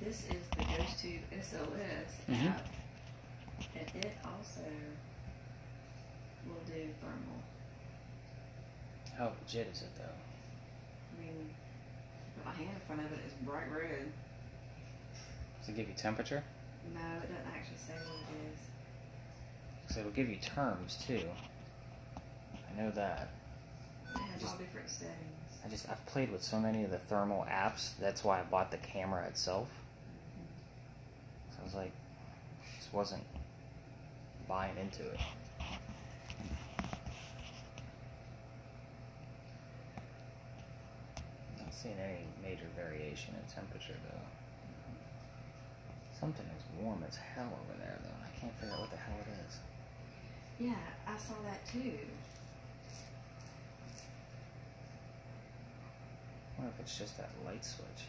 this is the Ghost Tube SOS app, and it also will do thermal. How legit is it though? I mean, my hand in front of it is bright red. Does it give you temperature? No, it doesn't actually say what it is. So it'll give you terms too. I know that. It has all different settings. I've played with so many of the thermal apps. That's why I bought the camera itself. So I was like, just wasn't buying into it. Not seeing any major variation in temperature though. Something is warm as hell over there though. I can't figure out what the hell it is. Yeah, I saw that too. I wonder if it's just that light switch.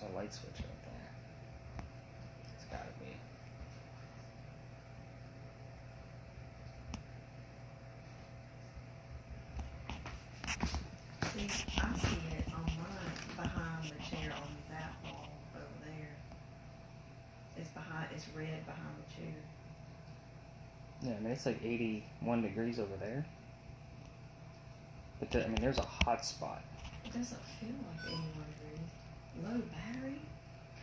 There's a light switch right there. It's gotta be. See, I see it on mine behind the chair on that wall over there. It's red behind the chair. Yeah, I mean it's like 81 degrees over there. But I mean there's a hot spot. It doesn't feel like 81 degrees. Low battery?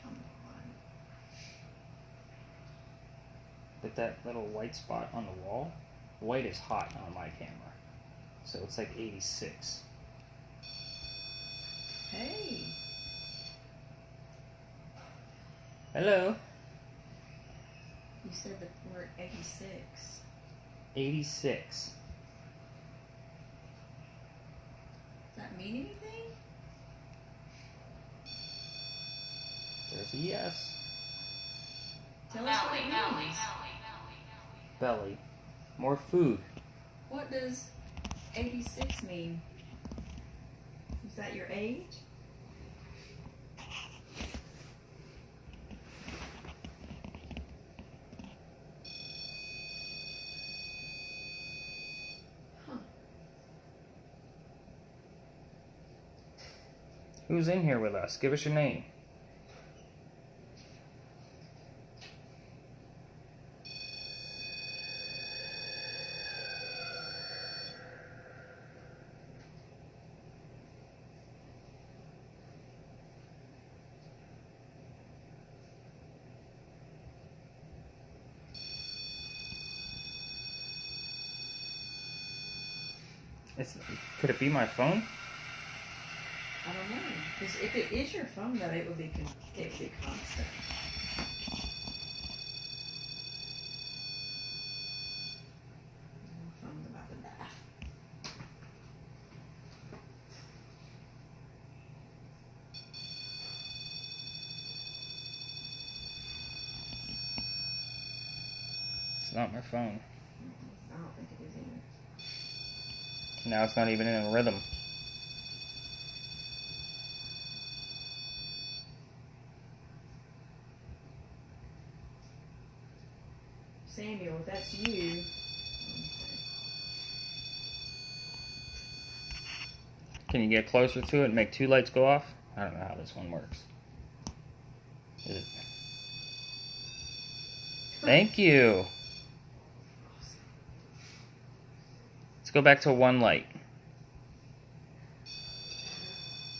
Come on. But that little white spot on the wall, white is hot on my camera. So it's like 86. Hey. Hello. You said the word 86. 86. Does that mean anything? There's a yes. Tell us what it means. Belly. More food. What does 86 mean? Is that your age? Huh. Who's in here with us? Give us your name. Could it be my phone? I don't know. Because if it is your phone, though, it would be constant. My phone's about to die. It's not my phone. I don't think it is either. Now it's not even in a rhythm. Samuel, if that's you. Can you get closer to it and make two lights go off? I don't know how this one works. Is it? Thank you. Let's go back to one light.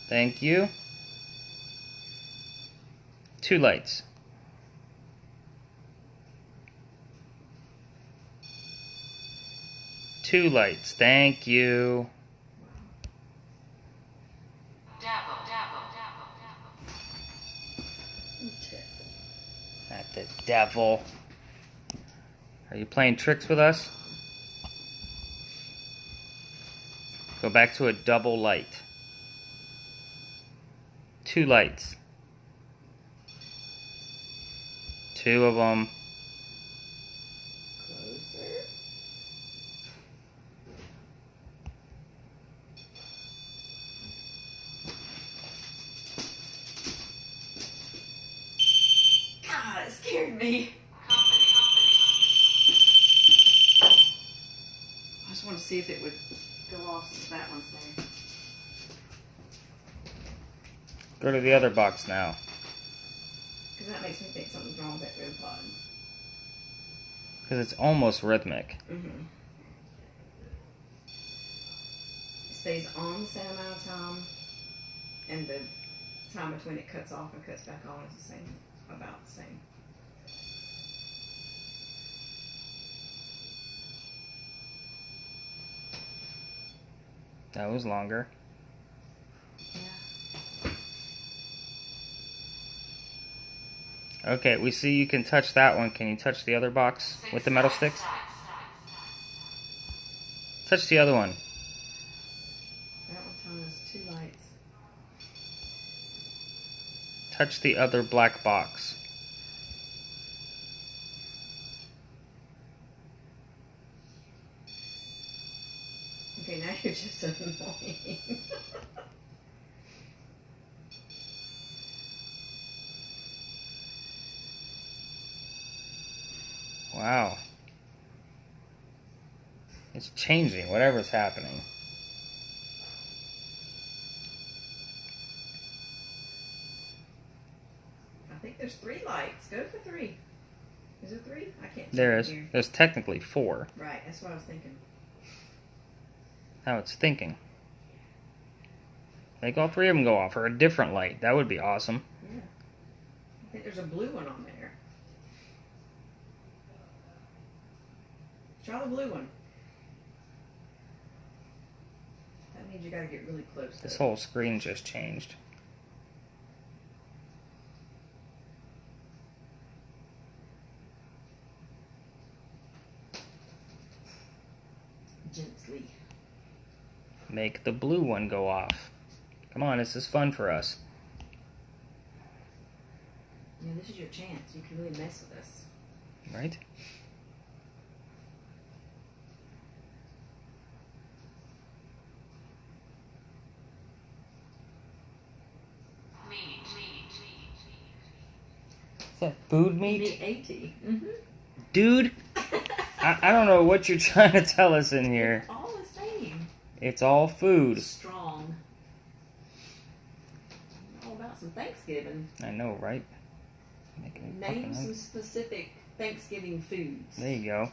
Thank you. Two lights. Two lights. Thank you. Not the devil. Are you playing tricks with us? Go back to a double light. Two lights. Two of them. Closer. God, it scared me. I just want to see if it would go off since that one's there. Go to the other box now. Because that makes me think something's wrong with that REM pod. Because it's almost rhythmic. Mm-hmm. It stays on the same amount of time, and the time between it cuts off and cuts back on is the same, about the same. That was longer. Yeah. Okay, we see you can touch that one. Can you touch the other box with the metal sticks? Touch the other one. That one's telling us 2 lights. Touch the other black box. Okay, now you're just annoying. Wow. It's changing, whatever's happening. I think there's 3 lights. Go for 3. Is there 3? I can't. There is. Here. There's technically 4. Right, that's what I was thinking. Now it's thinking. Make all 3 of them go off, or a different light. That would be awesome. Yeah. I think there's a blue one on there. Try the blue one. That means you gotta get really close. This whole screen just changed. Gently. Make the blue one go off. Come on, this is fun for us. Yeah, this is your chance. You can really mess with us. Right? Is that food meat? Meat. Mm-hmm. Dude, I don't know what you're trying to tell us in here. It's all the same. It's all food. Strong. All about some Thanksgiving. I know, right? Making me Name fucking some hungry. specific Thanksgiving foods. There you go.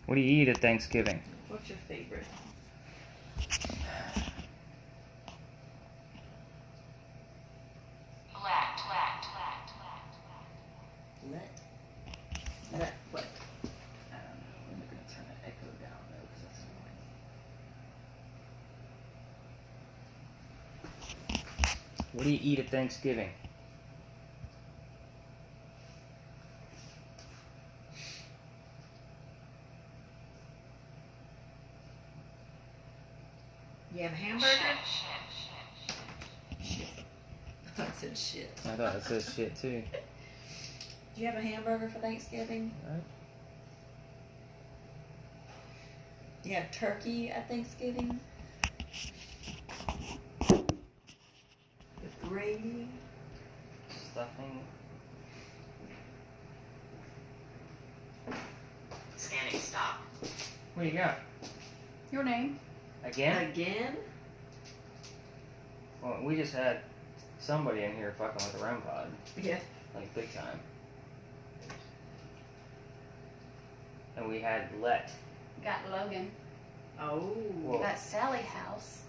What do you eat at Thanksgiving? What's your favorite? Let what? I don't know. I'm going to turn the echo down, though, because that's annoying. What do you eat at Thanksgiving? You have a hamburger? Shit. I thought it said shit. I thought it said shit, too. Do you have a hamburger for Thanksgiving? Right. Do you have turkey at Thanksgiving? With gravy? Stuffing. Scanning stop. What do you got? Your name? Again? Again? Well, we just had somebody in here fucking with a REM pod. Yeah. Like, big time. And we had Let. Got Logan. Oh. Whoa. Got Sally House.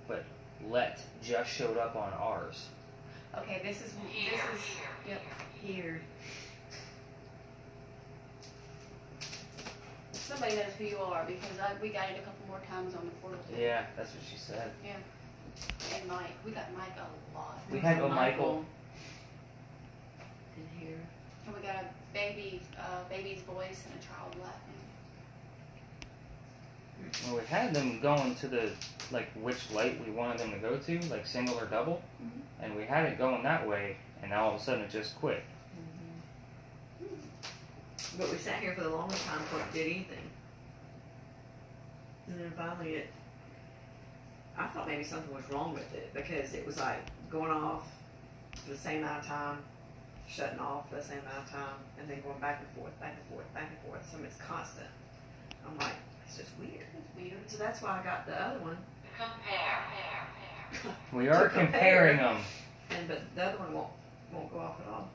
But Let just showed up on ours. Okay, this is yep. Here. Somebody knows who you are because we got it a couple more times on the portal too. Yeah, that's what she said. Yeah. And Mike. We got Mike a lot. We had Michael. In here. And we got a baby's voice and a child laughing. Well, we had them going to the, like, which light we wanted them to go to, like single or double. Mm-hmm. And we had it going that way, and now all of a sudden it just quit. But we sat here for the longest time before it did anything. And then finally I thought maybe something was wrong with it because it was like going off for the same amount of time, shutting off for the same amount of time, and then going back and forth, back and forth, back and forth. So it's constant. I'm like, it's just weird. It's weird. So that's why I got the other one. We are comparing them. But the other one won't go off at all.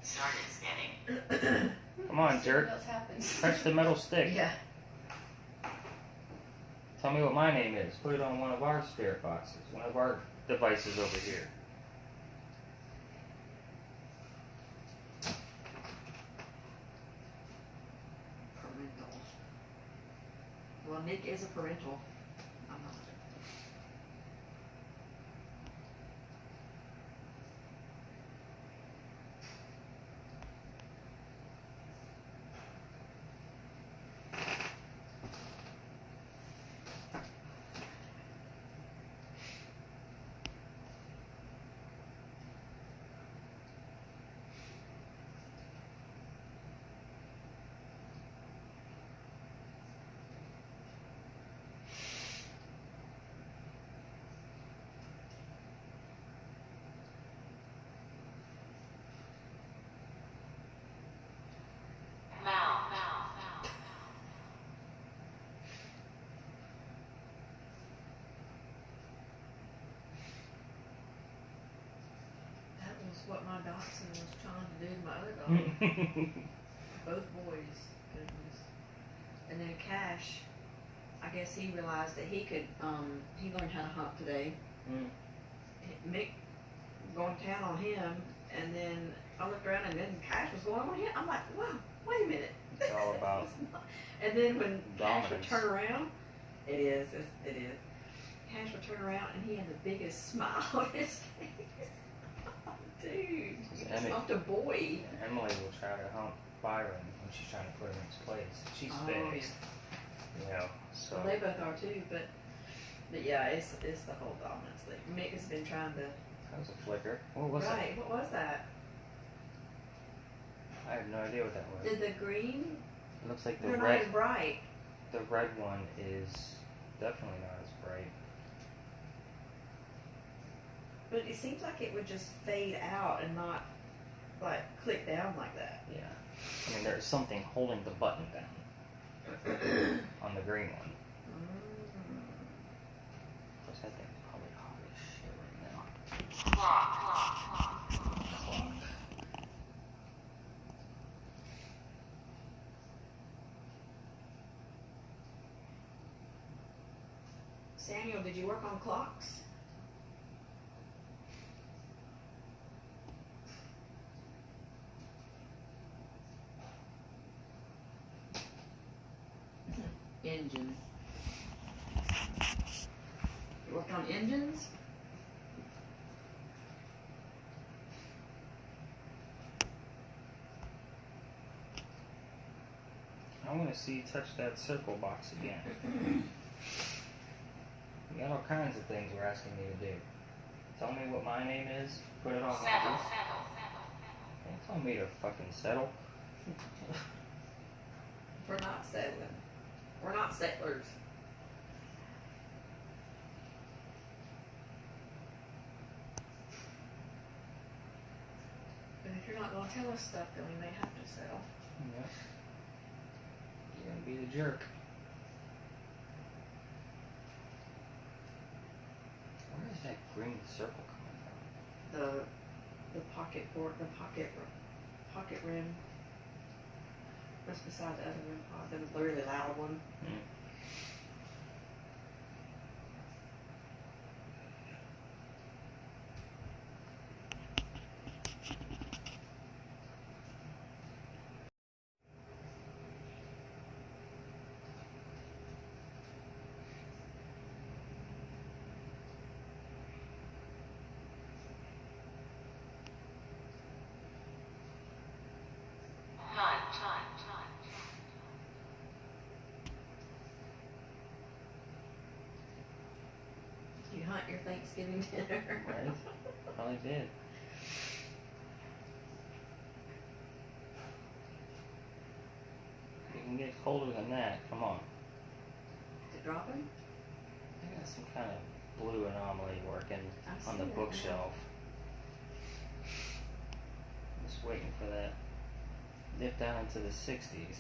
started spinning. Come on, See jerk. what else happens. Press the metal stick. Yeah. Tell me what my name is. Put it on one of our spirit boxes. One of our devices over here. Parental. Well, Nick is a parental. I'm not. That was what my dachshund was trying to do to my other dog. Both boys. Goodness. And then Cash, I guess he realized that he could, he learned how to hump today. Mick going to town on him, and then I looked around and then Cash was going on him. I'm like, wow, wait a minute. It's all about and then when Cash would dominance. turn around, it is. Cash would turn around and he had the biggest smile on his face. Dude, he just humped a boy. Emily will try to hump Byron when she's trying to put him in his place. She's fixed. You know, so. Well, they both are too, but yeah, it's the whole dominance thing. Mick has been trying to. That was a flicker. What was Right, what was that? that? I have no idea what that was. Did the green? It looks like the They're not red. as bright. The red one is definitely not as bright. But it seems like it would just fade out and not like click down like that. Yeah. I mean, there's something holding the button down on the green one. Of course, that thing's probably hot as shit right now. Clock. Samuel, did you work on clocks? Engine. You worked on engines? I want to see you touch that circle box again. You got all kinds of things we're asking you to do. Tell me what my name is. Put it on my list. Don't tell me to fucking settle. We're not settling. We're not settlers. But if you're not going to tell us stuff, then we may have to settle. Yep. You're gonna be the jerk. Where is that green circle coming from? The pocket board, the pocket rim. Just beside the other rim pod, the really loud one. You hunt your Thanksgiving dinner. Right? Probably did. You can get colder than that. Come on. Is it dropping? I got some kind of blue anomaly working I on see the that bookshelf. Just waiting for that dip down into the 60s.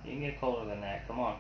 You can get colder than that. Come on.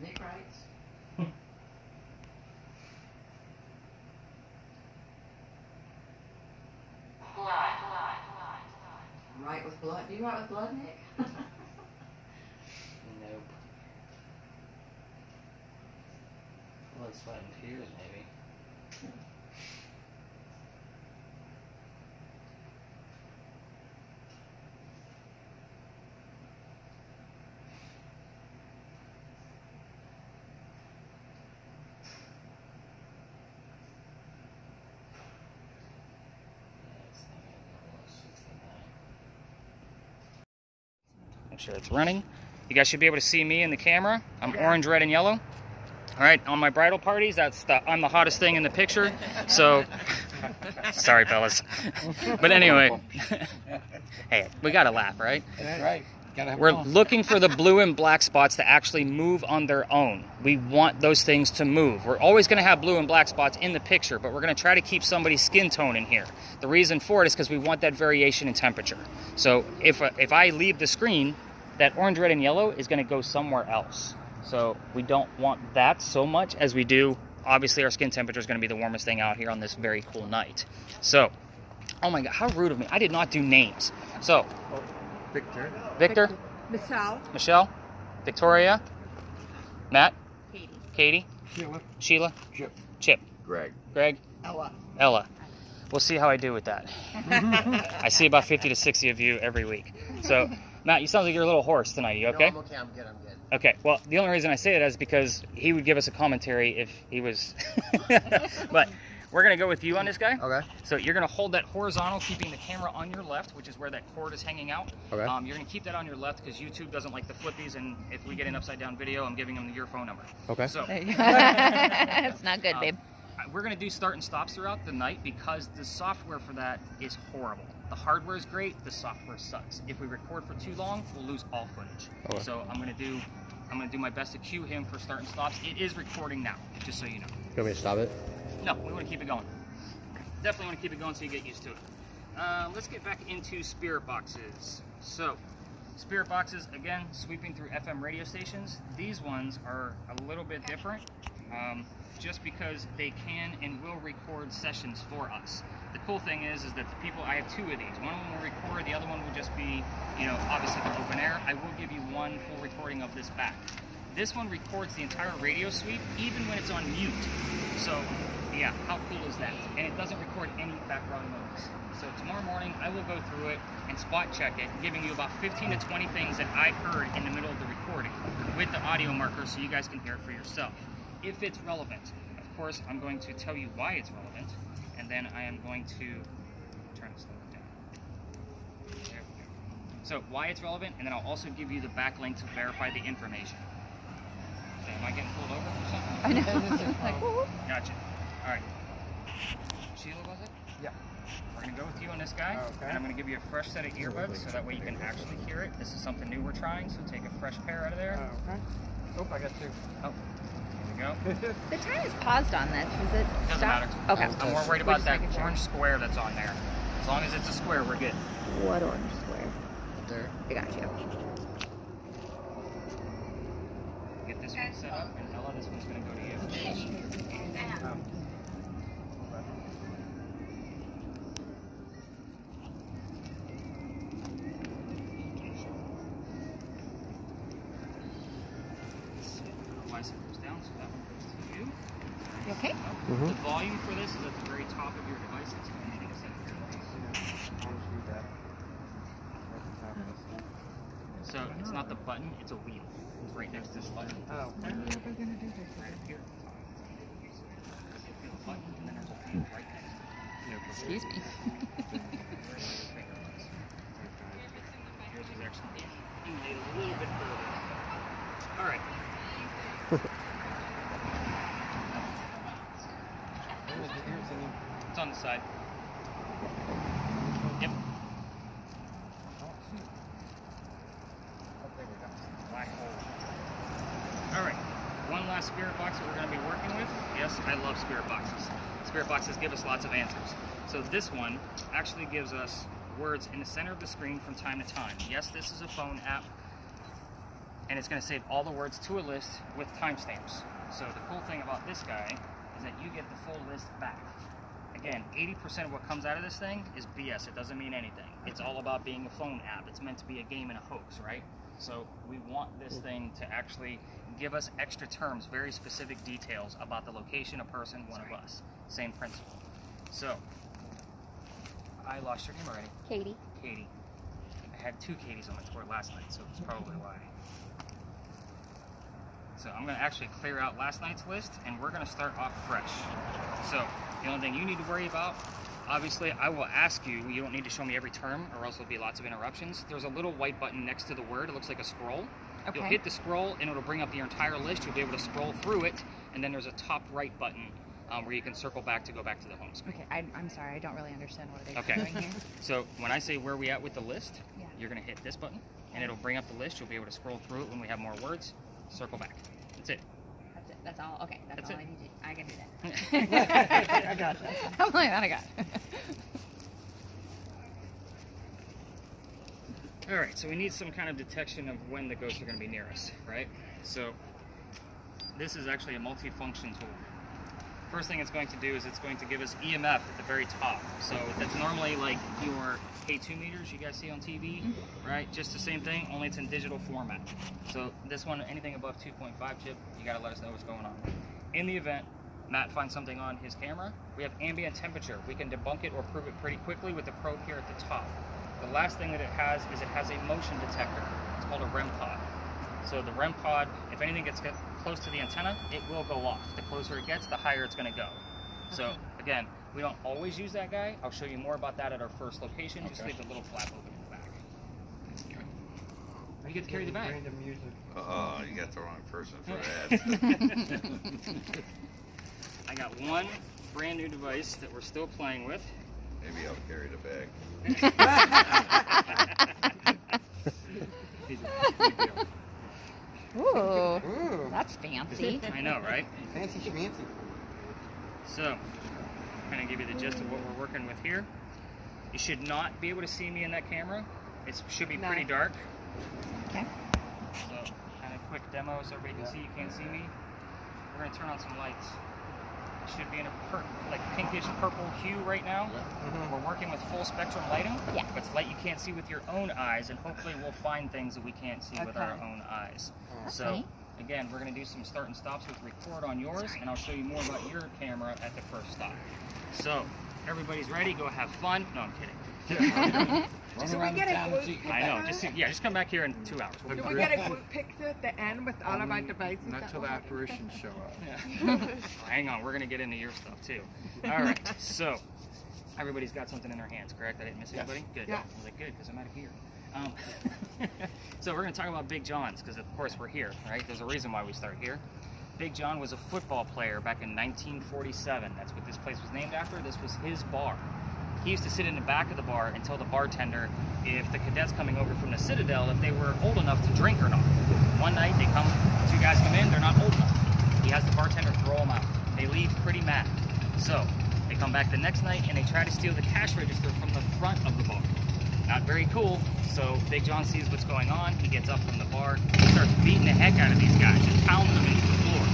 Nick writes. Write with blood. Do you write with blood, Nick? Nope. Blood, sweat, and tears, maybe. Make sure it's running. You guys should be able to see me in the camera. I'm orange, red, and yellow. All right, on my bridal parties, I'm the hottest thing in the picture. So, sorry, fellas. But anyway, hey, we gotta laugh, right? That's right. We're looking for the blue and black spots to actually move on their own. We want those things to move. We're always going to have blue and black spots in the picture, but we're going to try to keep somebody's skin tone in here. The reason for it is because we want that variation in temperature. So if I leave the screen, that orange, red, and yellow is going to go somewhere else. So we don't want that so much as we do. Obviously, our skin temperature is going to be the warmest thing out here on this very cool night. So, oh my God, how rude of me. I did not do names. So, Victor, Michelle, Victoria, Matt, Katie, Sheila, Chip, Greg, Ella. We'll see how I do with that. I see about 50 to 60 of you every week. So, Matt, you sound like you're a little hoarse tonight. You okay? No, I'm okay. I'm good. Okay. Well, the only reason I say that is because he would give us a commentary if he was... But we're going to go with you on this guy. Okay. So you're going to hold that horizontal, keeping the camera on your left, which is where that cord is hanging out. Okay. You're going to keep that on your left because YouTube doesn't like the flippies, and if we get an upside-down video, I'm giving them your phone number. Okay. So It's not good, babe. we're going to do start and stops throughout the night because the software for that is horrible. The hardware is great, the software sucks. If we record for too long, we'll lose all footage. Okay. So I'm going to do my best to cue him for start and stops. It is recording now, just so you know. You want me to stop it? No, we want to keep it going. Definitely want to keep it going so you get used to it. Let's get back into spirit boxes. So, spirit boxes, again, sweeping through FM radio stations. These ones are a little bit different, just because they can and will record sessions for us. The cool thing is that the people, I have two of these. One of them will record, the other one will just be, obviously for open air. I will give you one full recording of this back. This one records the entire radio sweep, even when it's on mute. So, yeah, how cool is that? And it doesn't record any background noise. So tomorrow morning, I will go through it and spot check it, giving you about 15 to 20 things that I heard in the middle of the recording with the audio marker so you guys can hear it for yourself. If it's relevant, of course, I'm going to tell you why it's relevant, and then I am going to turn this slow down. There we go. So why it's relevant, and then I'll also give you the backlink to verify the information. So, am I getting pulled over or something? I know. Like, whoop. Gotcha. All right. Sheila, was it? Yeah. We're going to go with you on this guy, Okay. and I'm going to give you a fresh set of earbuds so that way you can actually hear it. This is something new we're trying, so take a fresh pair out of there. Okay. Oh, I got two. Oh, here we go. The time is paused on this. Is it Doesn't stop? matter. Okay. I'm more worried We're about just that making sure. orange square that's on there. As long as it's a square, we're good. What orange square? There. I got you. Get this one set up, and Ella, this one's going to go to you. Bicep goes down, so that one goes to you. You okay? The volume for this is at the very top of your device. It's anything set of your device. So it's not the button, it's a wheel. It's right next to this button. Oh. Right up here. Feel the button, and then there's a wheel right next to it. Excuse me. Yours is actually inlaid a little bit further. All right. It's on the side. Yep. Black hole. All right. One last spirit box that we're going to be working with. Yes, I love spirit boxes. Spirit boxes give us lots of answers. So this one actually gives us words in the center of the screen from time to time. Yes, this is a phone app. and it's going to save all the words to a list with timestamps. So the cool thing about this guy is that you get the full list back. Again, 80% of what comes out of this thing is BS. It doesn't mean anything. It's all about being a phone app. It's meant to be a game and a hoax, right? So we want this thing to actually give us extra terms, very specific details about the location, a person, one of us. Same principle. So, I lost your name already. Katie. Katie. I had 2 Katies on the tour last night, so that's probably why. So I'm going to actually clear out last night's list, and we're going to start off fresh. So the only thing you need to worry about, obviously, I will ask you, you don't need to show me every term, or else there'll be lots of interruptions. There's a little white button next to the word. It looks like a scroll. Okay. You'll hit the scroll, and it'll bring up your entire list. You'll be able to scroll through it, and then there's a top right button where you can circle back to go back to the home screen. Okay, I'm sorry, I don't really understand what they're Okay. doing here. So when I say where we at with the list, Yeah. you're going to hit this button, and it'll bring up the list. You'll be able to scroll through it when we have more words. Circle back. That's it. That's it. That's all. Okay, that's That's all it. I need to. I can do that. I got that. I'm like that. I got it. All right, so we need some kind of detection of when the ghosts are going to be near us, right? So this is actually a multi-function tool. First thing it's going to do is it's going to give us EMF at the very top. So that's normally like your K2 meters you guys see on TV, right? Just the same thing, only it's in digital format. So this one, anything above 2.5 chip, you gotta let us know what's going on. In the event Matt finds something on his camera, we have ambient temperature. We can debunk it or prove it pretty quickly with the probe here at the top. The last thing that it has is it has a motion detector. It's called a REM pod. So the REM pod, if anything gets close to the antenna, it will go off. The closer it gets, the higher it's going to go. So again, we don't always use that guy. I'll show you more about that at our first location. Just leave the little flap open in the back. You get to carry the bag. Random music. Oh, you got the wrong person for that. I got one brand new device that we're still playing with. Maybe I'll carry the bag. Ooh, Ooh, that's fancy. I know, right? fancy schmancy. So, kind of give you the gist of what we're working with here. You should not be able to see me in that camera. It should be pretty dark. Okay. So, kind of quick demo so everybody can see you can't see me. We're going to turn on some lights. It should be in a like pinkish purple hue right now. We're working with full spectrum lighting. Yeah. But it's light you can't see with your own eyes, and hopefully we'll find things that we can't see with our own eyes. So, Okay. again, we're going to do some start and stops with record on yours, and I'll show you more about your camera at the first stop. So, everybody's ready. Go have fun. No, I'm kidding. Do we get a group picture? I know. Just come back here in 2 hours. We'll be Do we fine. get a group picture at the end with all of our devices? Not till the apparitions show up. Hang on, we're gonna get into your stuff too. All right, so everybody's got something in their hands, correct? I didn't miss anybody. Good. Yes. I was like, good, because I'm out of here. So we're gonna talk about Big John's, because of course we're here, right? There's a reason why we start here. Big John was a football player back in 1947. That's what this place was named after. This was his bar. He used to sit in the back of the bar and tell the bartender if the cadets coming over from the Citadel, if they were old enough to drink or not. One night, 2 guys come in, they're not old enough. He has the bartender throw them out. They leave pretty mad. So, they come back the next night and they try to steal the cash register from the front of the bar. Not very cool. So, Big John sees what's going on. He gets up from the bar. He starts beating the heck out of these guys, just pounding them into the floor.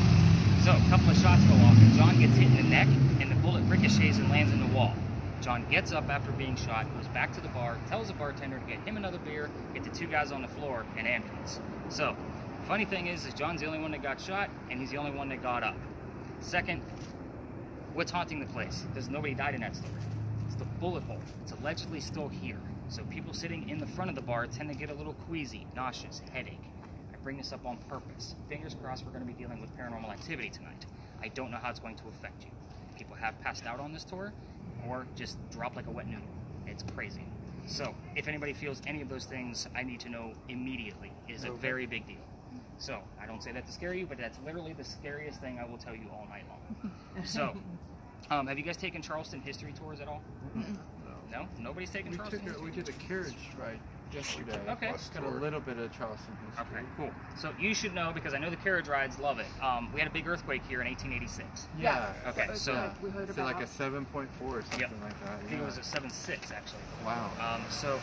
So, a couple of shots go off and John gets hit in the neck and the bullet ricochets and lands in the wall. John gets up after being shot, goes back to the bar, tells the bartender to get him another beer, get the 2 guys on the floor, and ambulance. So, funny thing is John's the only one that got shot, and he's the only one that got up. Second, what's haunting the place? Because nobody died in that story. It's the bullet hole. It's allegedly still here. So people sitting in the front of the bar tend to get a little queasy, nauseous, headache. I bring this up on purpose. Fingers crossed we're going to be dealing with paranormal activity tonight. I don't know how it's going to affect you. People have passed out on this tour, or just drop like a wet noodle. It's crazy. So, if anybody feels any of those things, I need to know immediately. It is a very big deal. So, I don't say that to scare you, but that's literally the scariest thing I will tell you all night long. So, have you guys taken Charleston history tours at all? No? Nobody's taken Charleston history? We did a carriage ride yesterday. Okay. Got a little bit of Charleston history. Okay, cool. So you should know, because I know the carriage rides love it. We had a big earthquake here in 1886. Yeah. Okay, so we heard I feel like about a 7.4 or something Yep. like that. I think it was a 7.6 actually. Wow. So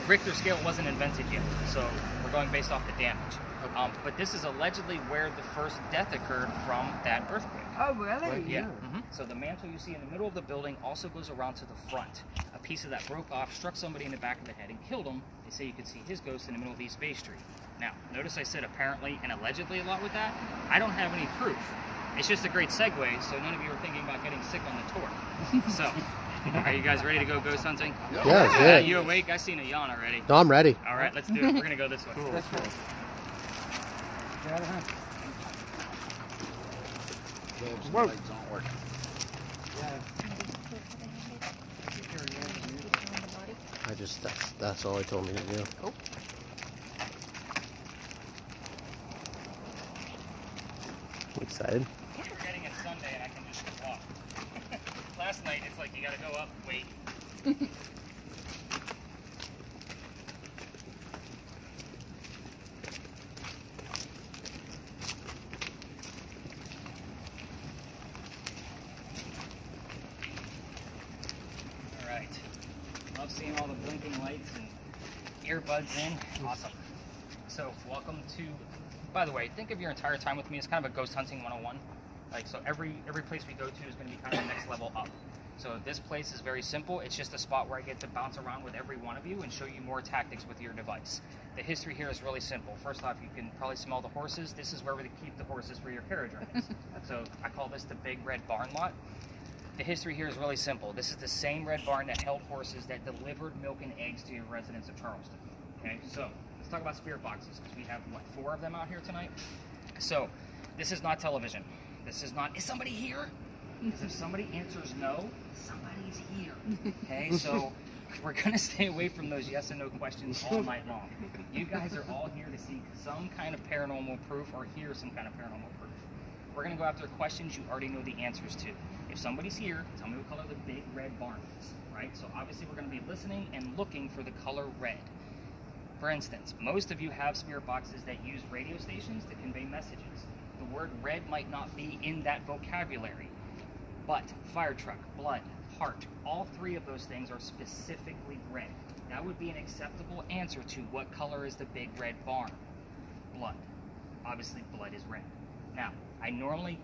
Richter scale wasn't invented yet, so we're going based off the damage. But this is allegedly where the first death occurred from that earthquake. Oh, really? Right. Yeah. So the mantle you see in the middle of the building also goes around to the front. A piece of that broke off, struck somebody in the back of the head, and killed him. They say you could see his ghost in the middle of East Bay Street. Now, notice I said apparently and allegedly a lot with that. I don't have any proof. It's just a great segue, so none of you are thinking about getting sick on the tour. So, are you guys ready to go ghost hunting? Yeah, good. You awake? I seen a yawn already. No, I'm ready. All right, let's do it. We're gonna go this way. Cool. Whoa. Don't work. That's all he told me to do. Oh. I'm excited. We're getting it Sunday and I can just walk. Last night it's like you gotta go up, wait. Alright. Love seeing all the blinking lights and earbuds in. Awesome. So welcome to, by the way, think of your entire time with me as kind of a ghost hunting 101. Like, so every place we go to is going to be kind of the next level up. So this place is very simple. It's just a spot where I get to bounce around with every one of you and show you more tactics with your device. The history here is really simple. First off, you can probably smell the horses. This is where we keep the horses for your carriage rides. So I call this the Big Red Barn Lot. The history here is really simple. This is the same red barn that held horses that delivered milk and eggs to your residents of Charleston. Okay, so let's talk about spirit boxes, because we have, what, 4 of them out here tonight? So this is not television. This is not, is somebody here? Because if somebody answers no, somebody's here. Okay, so we're going to stay away from those yes and no questions all night long. You guys are all here to seek some kind of paranormal proof or hear some kind of paranormal proof. We're going to go after questions you already know the answers to. If somebody's here, tell me what color the big red barn is, right? So obviously we're going to be listening and looking for the color red. For instance, most of you have spirit boxes that use radio stations to convey messages. The word red might not be in that vocabulary, but fire truck, blood, heart, all 3 of those things are specifically red. That would be an acceptable answer to what color is the big red barn? Blood. Obviously blood is red. Now, I normally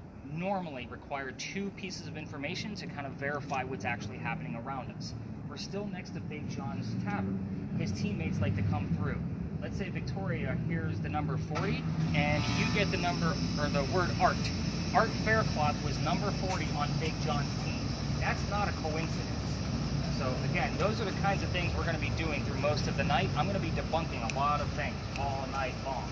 require 2 pieces of information to kind of verify what's actually happening around us. We're still next to Big John's Tavern. His teammates like to come through. Let's say Victoria hears the number 40, and you get the number, or the word art. Art Faircloth was number 40 on Big John's team. That's not a coincidence. So again, those are the kinds of things we're going to be doing through most of the night. I'm going to be debunking a lot of things all night long.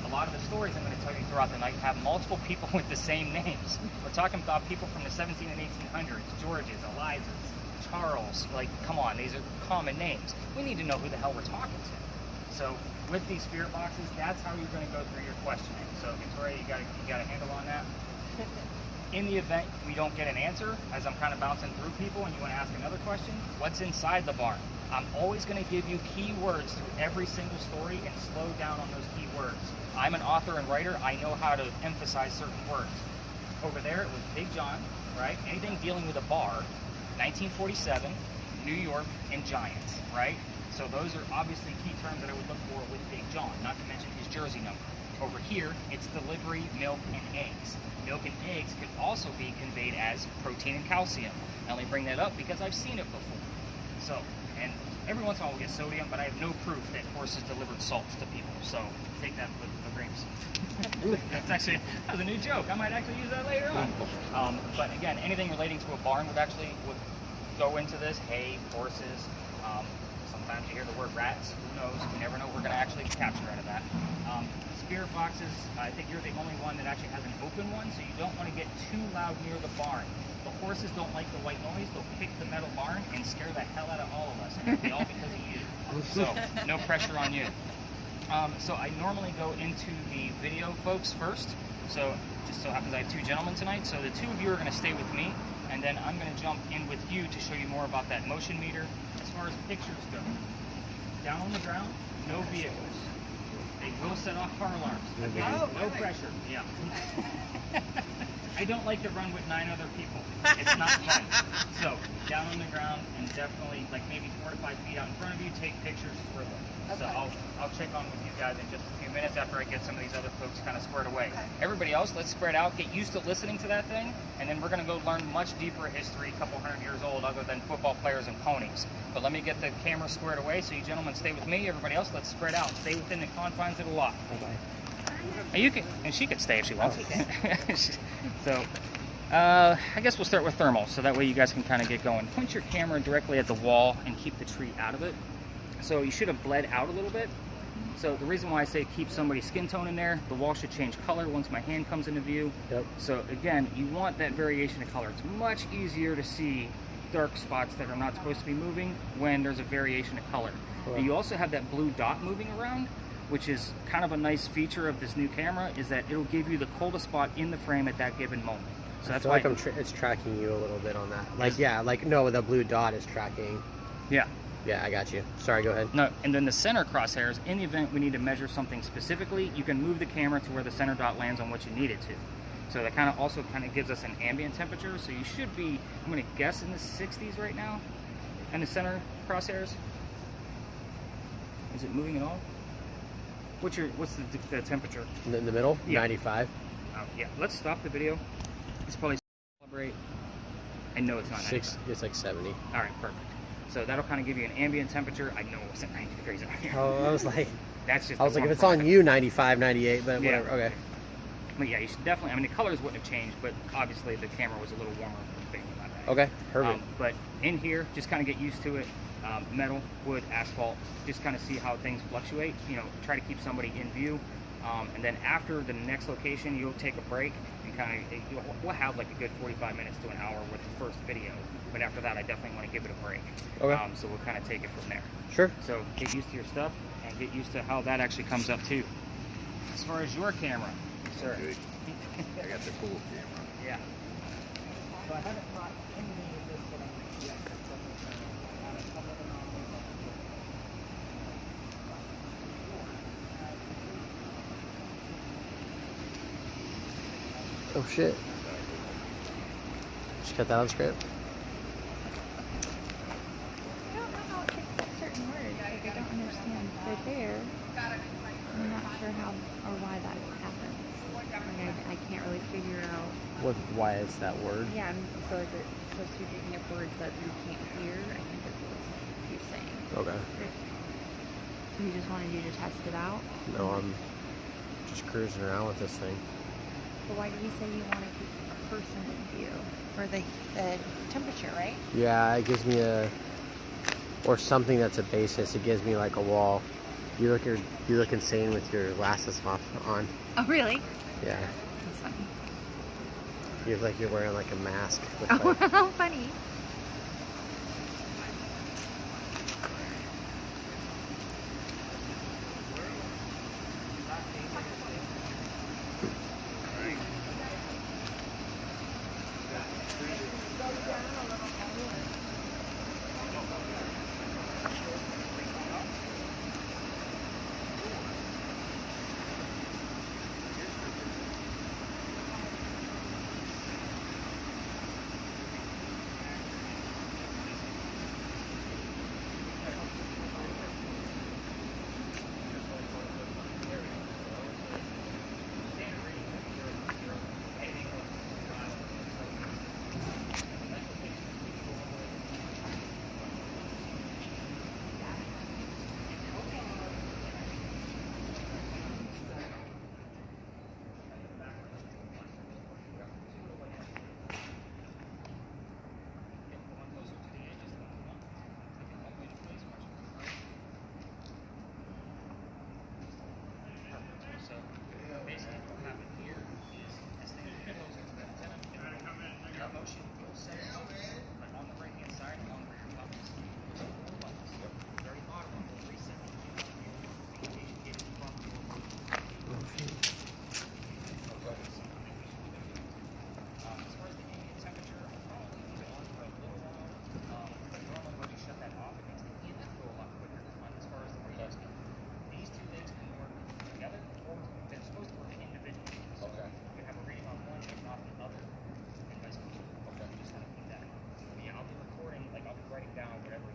A lot of the stories I'm going to tell you throughout the night have multiple people with the same names. We're talking about people from the 17 and 1800s, Georges, Elizas, Charles. Like, come on, these are common names. We need to know who the hell we're talking to. So with these spirit boxes, that's how you're going to go through your questioning. So Victoria, you got a handle on that? In the event we don't get an answer, as I'm kind of bouncing through people and you want to ask another question, what's inside the barn? I'm always going to give you keywords through every single story and slow down on those keywords. I'm an author and writer. I know how to emphasize certain words. Over there, it was Big John, right? Anything dealing with a bar, 1947, New York, and Giants, right? So those are obviously key terms that I would look for with Big John, not to mention his jersey number. Over here, it's delivery, milk, and eggs. Milk and eggs could also be conveyed as protein and calcium. I only bring that up because I've seen it before. So, and every once in a while we'll get sodium, but I have no proof that horses delivered salt to people. So take that with a grain of salt. That was a new joke. I might actually use that later on. But again, anything relating to a barn would go into this. Hay, horses. Sometimes you hear the word rats. Who knows? We never know what we're going to actually capture out of that. Spirit boxes, I think you're the only one that actually has an open one, so you don't want to get too loud near the barn. The horses don't like the white noise. They'll kick the metal barn and scare the hell out of all of us, and it'll be all because of you. So no pressure on you. So I normally go into the video folks first. So just so happens I have 2 gentlemen tonight. So the 2 of you are going to stay with me, and then I'm going to jump in with you to show you more about that motion meter. As far as pictures go, down on the ground, no vehicles. They will set off car alarms. Again, no pressure. Yeah. I don't like to run with 9 other people. It's not fun. So down on the ground and definitely like maybe 4 to 5 feet out in front of you, take pictures for them. So I'll check on with you guys in just a few minutes after I get some of these other folks kind of squared away. Everybody else, let's spread out, get used to listening to that thing, and then we're going to go learn much deeper history, a couple hundred years old, other than football players and ponies. But let me get the camera squared away, so you gentlemen stay with me. Everybody else, let's spread out. Stay within the confines of the lot. And you can, and she could stay if she wants to. So, I guess we'll start with thermal, so that way you guys can kind of get going. Point your camera directly at the wall and keep the tree out of it. So you should have bled out a little bit. So the reason why I say keep somebody's skin tone in there, the wall should change color once my hand comes into view. Yep. So again, you want that variation of color. It's much easier to see dark spots that are not supposed to be moving when there's a variation of color. Wow. And you also have that blue dot moving around, which is kind of a nice feature of this new camera, is that it'll give you the coldest spot in the frame at that given moment. So that's I feel why like it's tracking you a little bit on that. Like, yeah, like, no, the blue dot is tracking. yeah. Yeah, I got you. Sorry, go ahead. No, and then the center crosshairs, in the event we need to measure something specifically, you can move the camera to where the center dot lands on what you need it to. So that kind of also gives us an ambient temperature. So you should be, I'm going to guess, in the 60s right now. And the center crosshairs. Is it moving at all? What's the temperature? In the middle, Yeah. 95. Yeah, let's stop the video. It's probably calibrate. I know it's not 6. It's like 70. All right, perfect. So that'll kind of give you an ambient temperature. I know it's at 90 degrees out here. Oh, I was like, That's just. I was the like, if one it's on part. you, 95, 98, but Yeah. whatever. Okay. But yeah, you should definitely. I mean, the colors wouldn't have changed, but obviously the camera was a little warmer from being on that. Okay, perfect. But in here, just kind of get used to it. Metal, wood, asphalt. Just kind of see how things fluctuate. You know, try to keep somebody in view. And then after the next location, you'll take a break and kind of. We'll have like a good 45 minutes to an hour with the first video. But after that, I definitely want to give it a break. Okay. So we'll kind of take it from there. Sure. So get used to your stuff and get used to how that actually comes up too. As far as your camera, sir. Good. I got the cool camera. Yeah. So I haven't brought anything with this that I'm going to yet. Oh, shit. Just cut that on script. I don't know how it picks up certain words. Like, I don't understand. They're there. I'm not sure how or why that happens. Like, I can't really figure out. Why is that word? Yeah, so is it supposed to be picking up words that you can't hear? I think that's what he's saying. Okay. So he just wanted you to test it out? No, I'm just cruising around with this thing. But why did he say you want to keep a person in view? For the temperature, right? Yeah, it gives me or something that's a basis. It gives me like a wall. You look insane with your glasses on. Oh, really? Yeah. That's funny. You look like you're wearing like a mask. With Oh, like, how funny.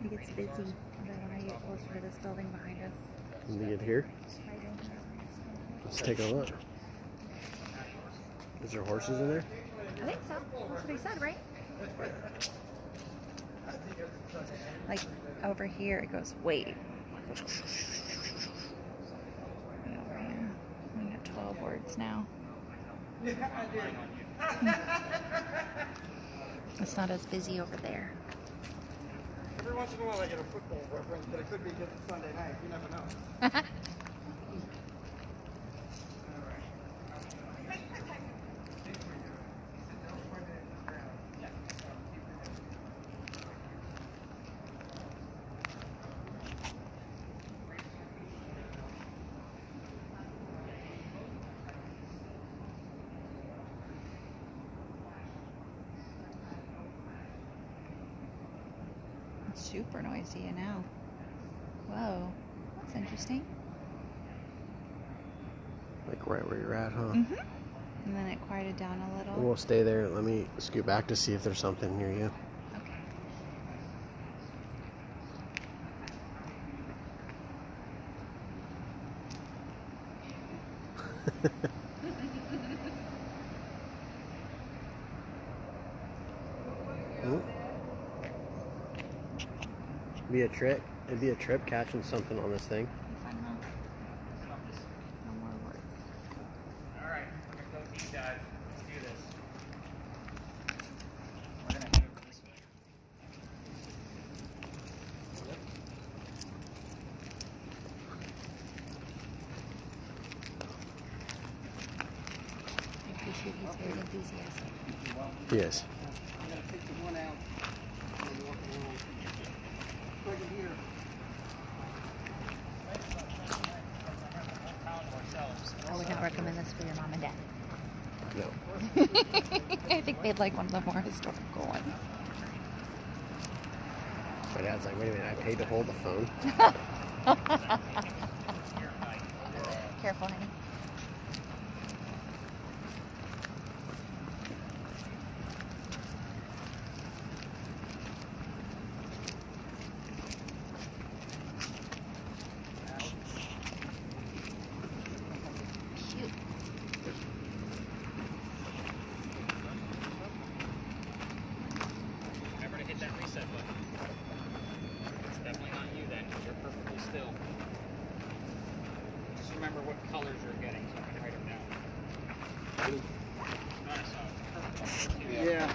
It gets busy when I get closer to this building behind us. Can we get here? Let's take a look. Is there horses in there? I think so. That's what he said, right? Like over here, it goes wait. Over here, we got 12 words now. It's not as busy over there. Every once in a while I get a football reference, but it could be just a Sunday night. You never know. It's super noisy now. Whoa, that's interesting. Like right where you're at, huh? Mm-hmm. And then it quieted down a little. We'll stay there. Let me scoot back to see if there's something near you. Okay. It'd be a trip catching something on this thing. Fun, huh? No more work. Alright, we're gonna go deep dive. Let's do this. We're gonna head over this way. I appreciate he's very enthusiastic. Yes. I'm going to take the one out and walk around. Right in here. I would not recommend this for your mom and dad. No. I think they'd like one of the more historical ones. My dad's like, wait a minute, I paid to hold the phone. Careful, honey. Cute. Remember to hit that reset button. It's definitely not you then, because you're perfectly still. Just remember what colors you're getting so you can write them down. Nice. Purple. Yeah.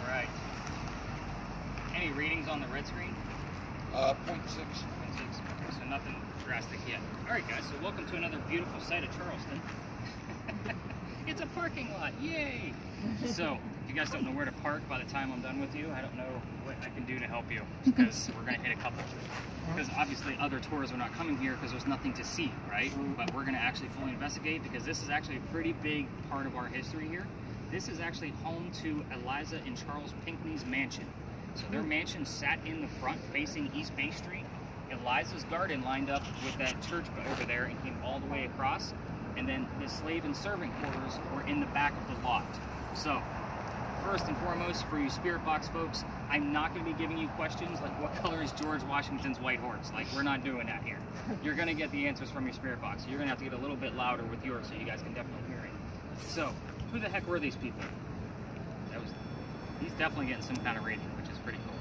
Alright. Any readings on the red screen? 0.6. 0.6. Okay, so nothing drastic yet. Alright guys, so welcome to another beautiful site of Charleston. It's a parking lot, yay! So, if you guys don't know where to park by the time I'm done with you, I don't know what I can do to help you, because we're going to hit a couple. Because obviously other tours are not coming here because there's nothing to see, right? But we're going to actually fully investigate, because this is actually a pretty big part of our history here. This is actually home to Eliza and Charles Pinckney's mansion. So their mansion sat in the front facing East Bay Street. Eliza's garden lined up with that church over there and came all the way across. And then the slave and servant quarters were in the back of the lot. So, first and foremost, for you Spirit Box folks, I'm not going to be giving you questions like what color is George Washington's white horse. Like, we're not doing that here. You're going to get the answers from your Spirit Box. You're going to have to get a little bit louder with yours so you guys can definitely hear it. So, who the heck were these people? He's definitely getting some kind of rating, which is pretty cool.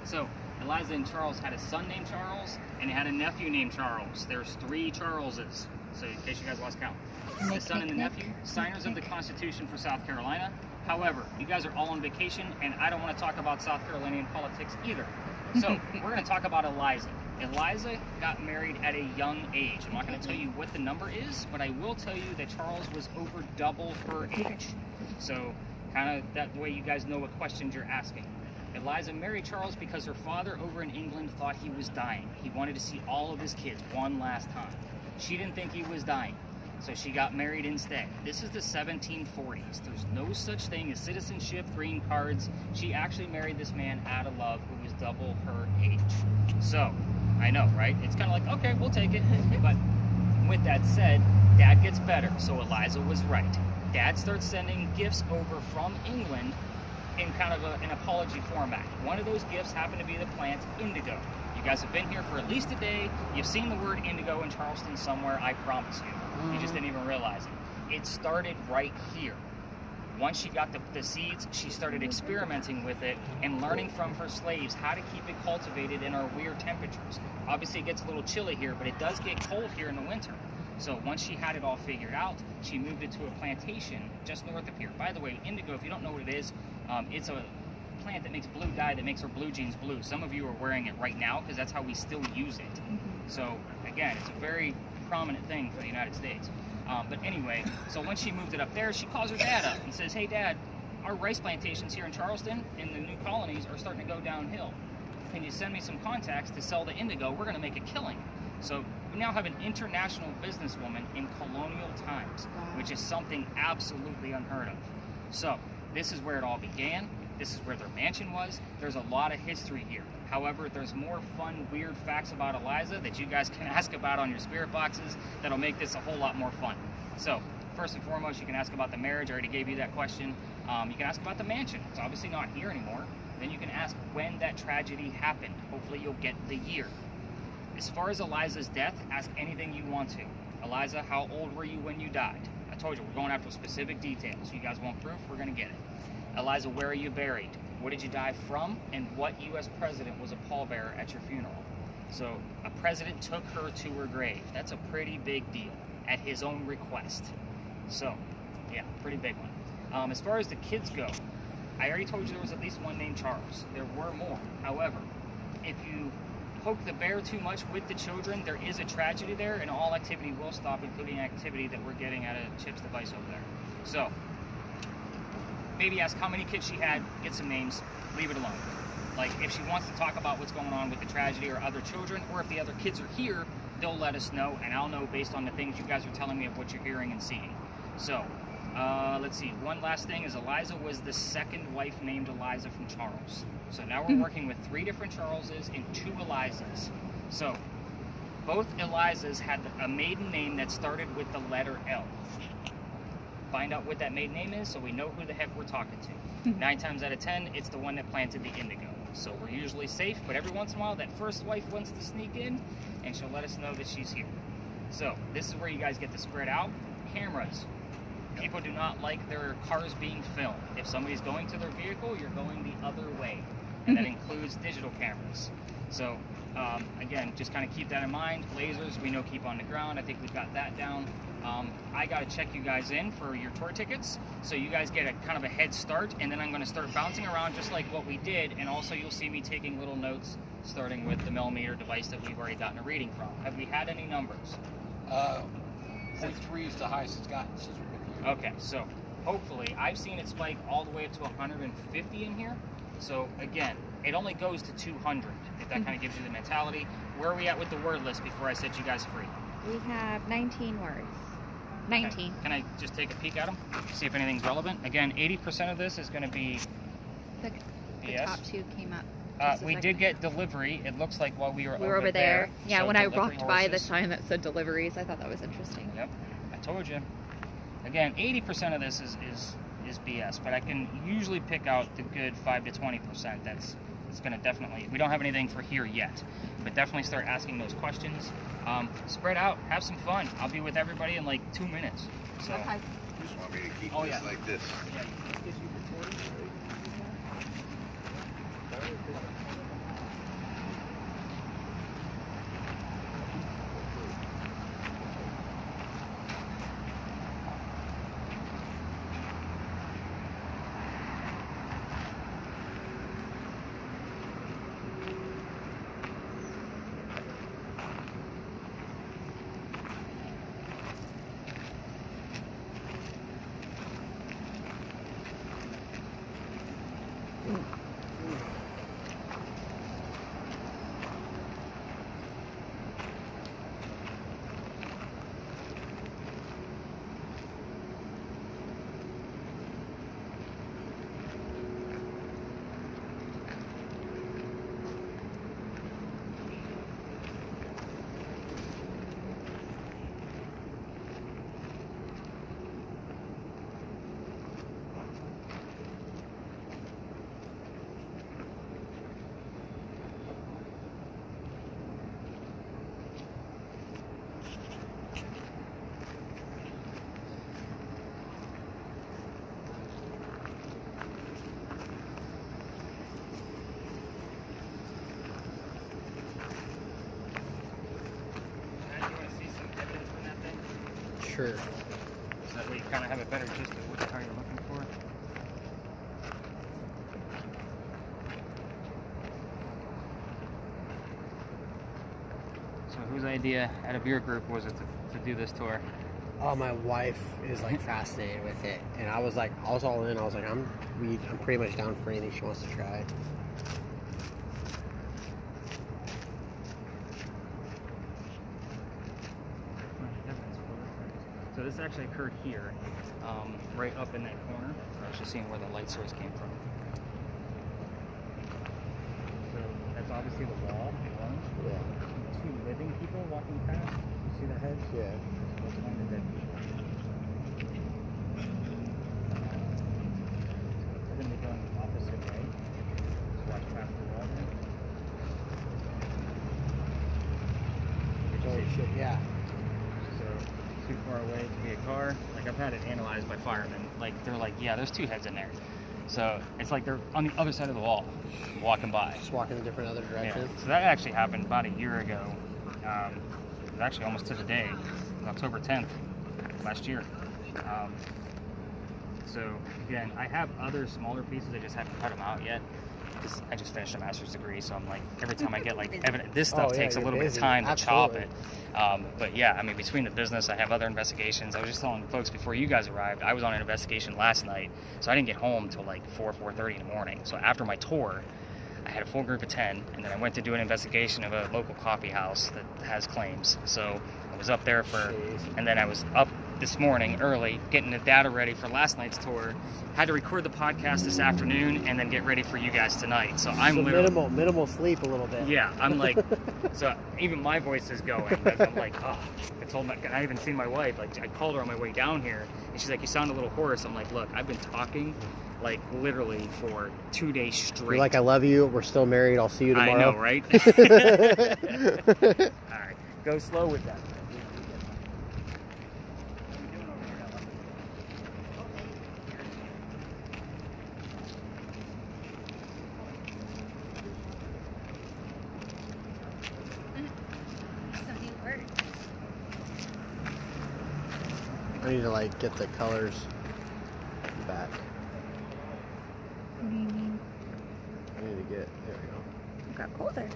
So, Eliza and Charles had a son named Charles, and they had a nephew named Charles. There's 3 Charleses, so in case you guys lost count. The son and the nephew, signers of the Constitution for South Carolina. However, you guys are all on vacation, and I don't want to talk about South Carolinian politics either. So, we're going to talk about Eliza. Eliza got married at a young age. I'm not going to tell you what the number is, but I will tell you that Charles was over double her age. So, kind of that way you guys know what questions you're asking. Eliza married Charles because her father over in England thought he was dying. He wanted to see all of his kids one last time. She didn't think he was dying, so she got married instead. This is the 1740s. There's no such thing as citizenship, green cards. She actually married this man out of love who was double her age. So, I know, right? It's kind of like, okay, we'll take it. But with that said, Dad gets better, so Eliza was right. Dad starts sending gifts over from England in kind of an apology format. One of those gifts happened to be the plant indigo. You guys have been here for at least a day. You've seen the word indigo in Charleston somewhere, I promise you. You just didn't even realize it. It started right here. Once she got the seeds, she started experimenting with it and learning from her slaves how to keep it cultivated in our weird temperatures. Obviously, it gets a little chilly here, but it does get cold here in the winter. So once she had it all figured out, she moved it to a plantation just north of here. By the way, indigo, if you don't know what it is, it's a plant that makes blue dye that makes our blue jeans blue. Some of you are wearing it right now because that's how we still use it. So again, it's a very prominent thing for the United States. But anyway, so once she moved it up there, she calls her dad up and says, hey dad, our rice plantations here in Charleston in the new colonies are starting to go downhill. Can you send me some contacts to sell the indigo? We're going to make a killing. So we now have an international businesswoman in colonial times, which is something absolutely unheard of. So this is where it all began. This is where their mansion was. There's a lot of history here. However, there's more fun, weird facts about Eliza that you guys can ask about on your spirit boxes that'll make this a whole lot more fun. So, first and foremost, you can ask about the marriage. I already gave you that question. You can ask about the mansion. It's obviously not here anymore. Then you can ask when that tragedy happened. Hopefully you'll get the year. As far as Eliza's death, ask anything you want to. Eliza, how old were you when you died? I told you, we're going after specific details. You guys want proof? We're going to get it. Eliza, where are you buried? What did you die from? And what U.S. president was a pallbearer at your funeral? So a president took her to her grave. That's a pretty big deal at his own request. So, yeah, pretty big one. As far as the kids go, I already told you there was at least one named Charles. There were more. However, if you poke the bear too much with the children, there is a tragedy there, and all activity will stop, including activity that we're getting out of Chip's device over there. So, maybe ask how many kids she had, get some names, leave it alone. Like, if she wants to talk about what's going on with the tragedy or other children, or if the other kids are here, they'll let us know, and I'll know based on the things you guys are telling me of what you're hearing and seeing. So, let's see. One last thing is Eliza was the second wife named Eliza from Charles. So now we're working with 3 different Charleses and 2 Elizas. So, both Elizas had a maiden name that started with the letter L. Find out what that maiden name is so we know who the heck we're talking to. 9 times out of 10, it's the one that planted the indigo. So we're usually safe, but every once in a while that first wife wants to sneak in and she'll let us know that she's here. So this is where you guys get to spread out. Cameras. People do not like their cars being filmed. If somebody's going to their vehicle, you're going the other way. And that includes digital cameras. So again, just kind of keep that in mind. Lasers, we know keep on the ground. I think we've got that down. I got to check you guys in for your tour tickets, so you guys get a kind of a head start, and then I'm going to start bouncing around just like what we did, and also you'll see me taking little notes, starting with the millimeter device that we've already gotten a reading from. Have we had any numbers? 0.3 is the highest it's gotten since we've been here. Okay, so hopefully, I've seen it spike all the way up to 150 in here. So again, it only goes to 200, if that kind of gives you the mentality. Where are we at with the word list before I set you guys free? We have 19 words. 19. Okay. Can I just take a peek at them? See if anything's relevant? Again, 80% of this is going to be The BS. top 2 came up. We did get delivery. It looks like while we were over there. Yeah, so when I delivery walked by the horses. sign that said deliveries, I thought that was interesting. Yep, I told you. Again, 80% of this is BS, but I can usually pick out the good 5 to 20%. That's going to definitely. We don't have anything for here yet, but definitely start asking those questions. Spread out, have some fun. I'll be with everybody in like 2 minutes. So. Okay. You just want me to keep Oh, this yeah. like this. Yeah. sure. So that way you kind of have a better gist of which car you're looking for. So whose idea out of your group was it to do this tour? Oh, my wife is like fascinated with it, and I was all in. I was like, I'm pretty much down for anything she wants to try. So this actually occurred here, right up in that corner. I was just seeing where the light source came from. So that's obviously the wall, one. Yeah. Two living people walking past. You see their heads? Yeah. Those are the dead people. We're going to be going the opposite way. Just watch past the wall there. Holy shit, yeah. So too far away to be a car. Like I've had it analyzed by firemen. Like they're like, yeah, there's two heads in there. So it's like they're on the other side of the wall, walking by. Just walking in a different other direction. Yeah. So that actually happened about a year ago. Actually almost to the day, October 10th last year. So again, I have other smaller pieces. I just haven't cut them out yet. I just finished a master's degree, so I'm like, every time I get like evidence, this stuff takes a little bit of time to chop it. But yeah, I mean, between the business, I have other investigations. I was just telling folks before you guys arrived, I was on an investigation last night, so I didn't get home till like 4:30 in the morning. So after my tour, I had a full group of 10, and then I went to do an investigation of a local coffee house that has claims. So I was up there and then I was up this morning early, getting the data ready for last night's tour. Had to record the podcast this afternoon and then get ready for you guys tonight. So I'm literally minimal sleep a little bit. Yeah, I'm like, so even my voice is going. I'm like, oh. I even seen my wife. Like, I called her on my way down here, and she's like, "You sound a little hoarse." I'm like, "Look, I've been talking, like, literally for 2 days straight." You're like, "I love you. We're still married. I'll see you tomorrow." I know, right? All right, go slow with that. I need to like get the colors back. What do you mean? I need to get, there we go. It got colder.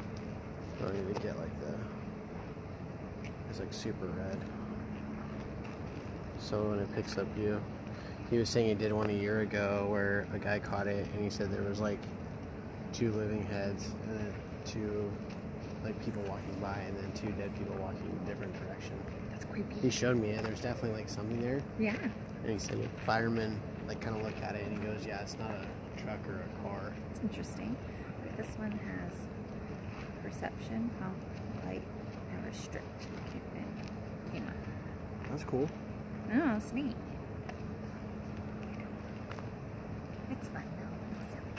I need to get like it's like super red. So when it picks up you, he was saying he did one a year ago where a guy caught it and he said there was like 2 living heads and then 2 like people walking by and then 2 dead people walking in a different direction. That's creepy. He showed me it. There's definitely like something there. Yeah. And he said firemen like kind of look at it and he goes, yeah, it's not a truck or a car. It's interesting. This one has perception, pump, light, and restrict. Came up. That's cool. Oh, that's neat. It's fun though. It's silly.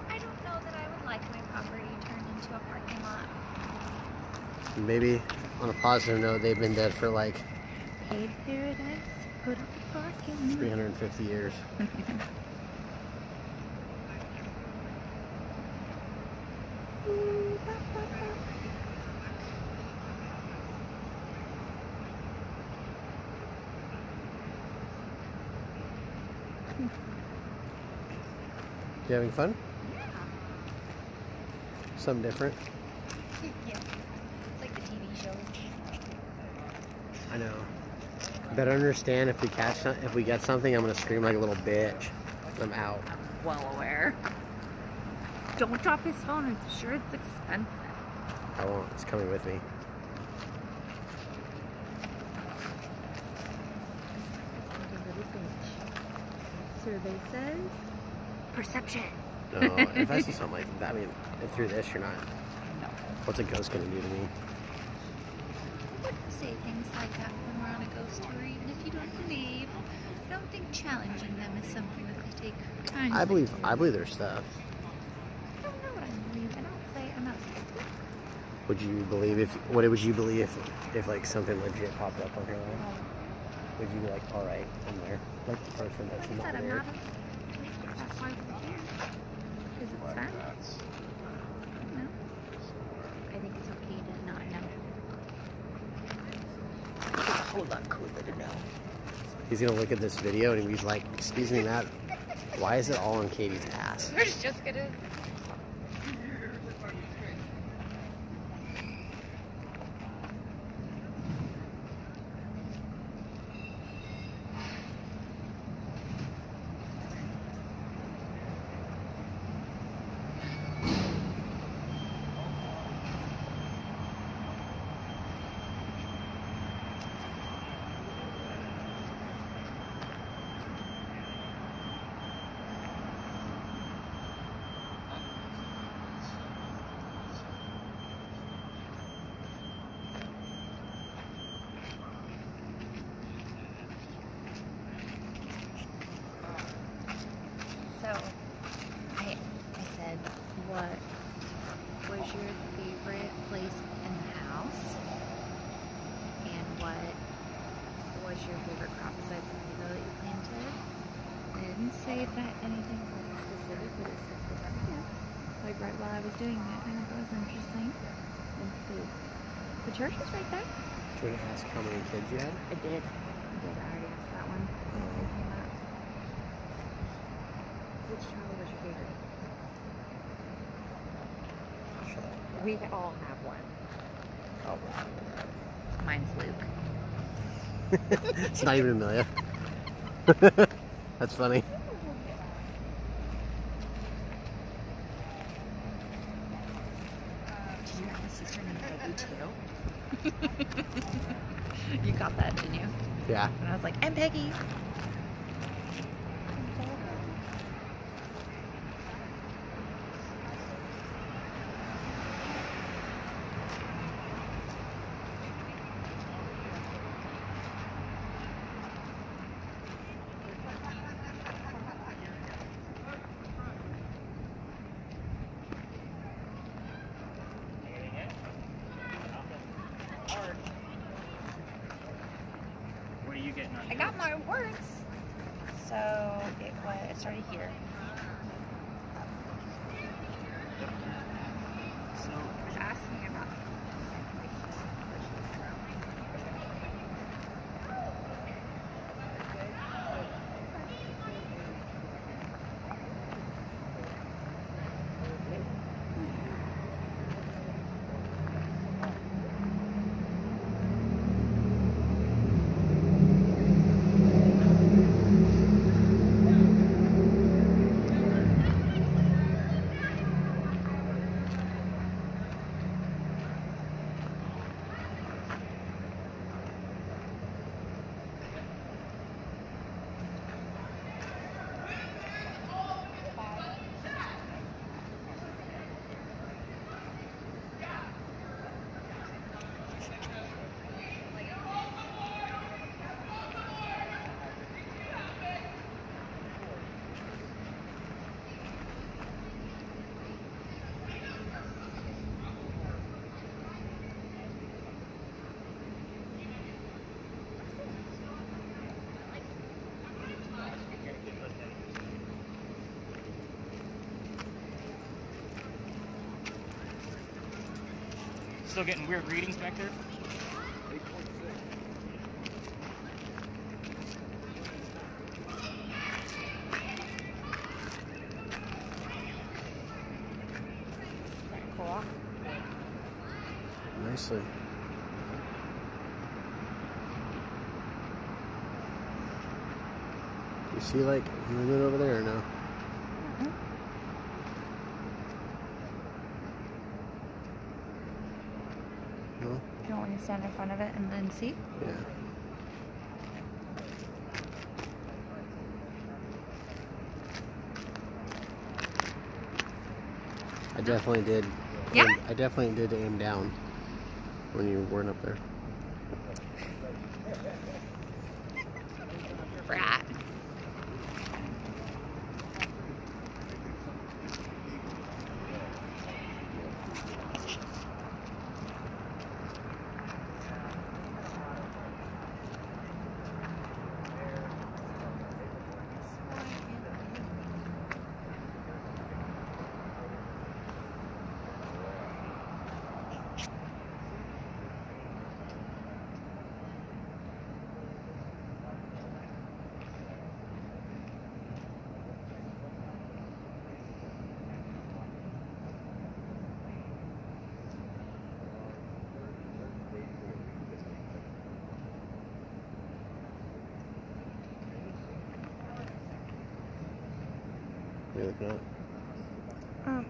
I don't know that I would like my property turned into a parking lot. Maybe on a positive note, they've been dead for like Paid paradise, put up a parking. 350 years. You having fun? Yeah. Something different? Yeah. It's like the TV shows. I know. Better understand if we get something, I'm gonna scream like a little bitch. I'm out. Well aware. Don't drop his phone. I'm sure it's expensive. I won't. It's coming with me. Survey says perception. No, if I see something like that, I mean, if through this, you're not. No. What's a ghost gonna do to me? I wouldn't say things like that when we're on a ghost tour, even if you don't believe. I don't think challenging them is something that they take kindly. I believe there's stuff. I don't know what I believe. I don't say I'm not skeptic. What would you believe if like something legit popped up on your life? would you be like, all right, I'm there? Like the person that's Like I not said, I'm there. not as... That's why we're here. Because it's fun. No? I think it's okay to not know. It's a whole lot cooler to know. He's gonna look at this video and he's like, excuse me, Matt, why is it all on Katie's ass? We're just gonna... So, I said, what was your favorite place in the house? And what was your favorite crop besides the mango that you planted? I didn't say that anything was specific, but it said that, yeah. Like right while I was doing that, and it was interesting. And food. The church is right there. Do you want to ask how many kids you had? I did. I already asked that one. Which child was your favorite? We all have one. Oh, mine's Luke. It's not even Amelia. That's funny. Did you have a sister named Peggy too? You got that, didn't you? Yeah. And I was like, I'm Peggy. What are you getting on? I got my words. So it started here. So I was asking about Still getting weird readings back there? cool. Nicely. You see like movement over there or no? No? Do you want me to stand in front of it and then see? Yeah. I definitely did. Yeah? I definitely did aim down when you weren't up there. Brat. What are you looking at?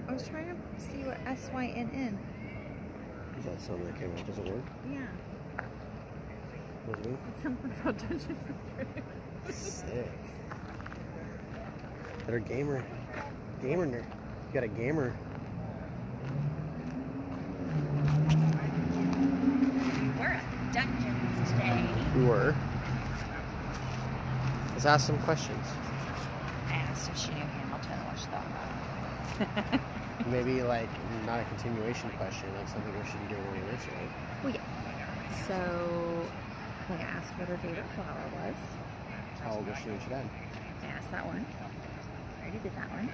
I was trying to see what SYNN. Is that something that came out? Does it work? Yeah. What does it mean? It's something about Dungeons and Dragons. Sick. Better gamer. Gamer nerd. You got a gamer. We're at Dungeons today. We were. Let's ask some questions. I asked if she knew Hamilton, what she thought about it. Maybe like not a continuation question, like something we should be doing on the next one. Well, yeah. So, I asked what her favorite flower was. How old was she when she died? I asked that one. I already did that one.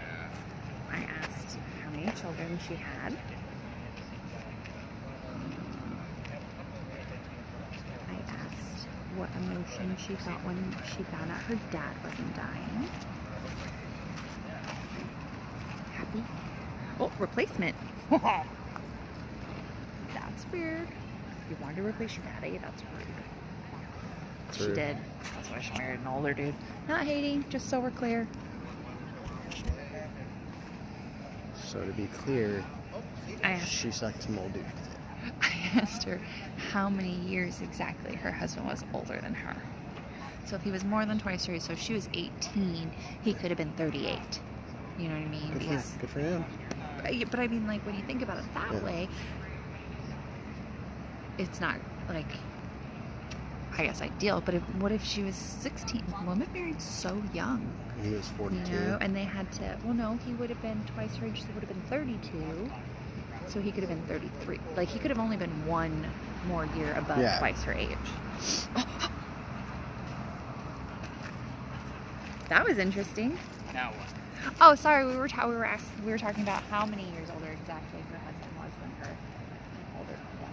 I asked how many children she had. I asked what emotion she felt when she found out her dad wasn't dying. Happy? Oh, replacement. That's weird. You wanted to replace your daddy? That's weird. She Rude. did. That's why she married an older dude. Not hating, just so we're clear. So to be clear, I asked, she sucked some old dude. I asked her how many years exactly her husband was older than her. So if he was more than twice her age, so if she was 18, he could have been 38. You know what I mean? Good for him. But I mean, like, when you think about it that Yeah. way, it's not, like, I guess ideal, but what if she was 16? Women married so young. He was 42. You know, and they had to, well, no, he would have been twice her age, so he would have been 32. So he could have been 33. Like, he could have only been one more year above twice her age. That was interesting. Now what? Oh, sorry, we were talking about how many years older exactly her husband was than her. Older, yeah.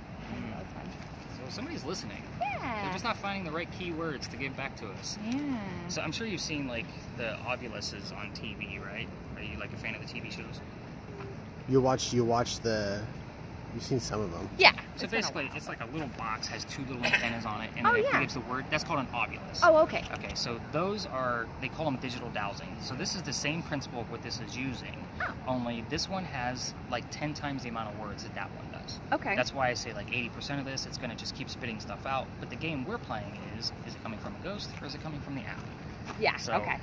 That was fun. So somebody's listening. Yeah. They're just not finding the right keywords to give back to us. Yeah. So I'm sure you've seen like the ovuluses on TV, right? Are you like a fan of the TV shows? You've seen some of them. Yeah. So basically, it's like a little box, has two little antennas on it, and Oh, it yeah. gives the word. That's called an ovulus. Oh, okay. Okay, so those are, they call them digital dowsing. So this is the same principle of what this is using, only this one has like 10 times the amount of words that one does. Okay. That's why I say like 80% of this, it's going to just keep spitting stuff out. But the game we're playing is it coming from a ghost or is it coming from the app? Yeah, So, okay.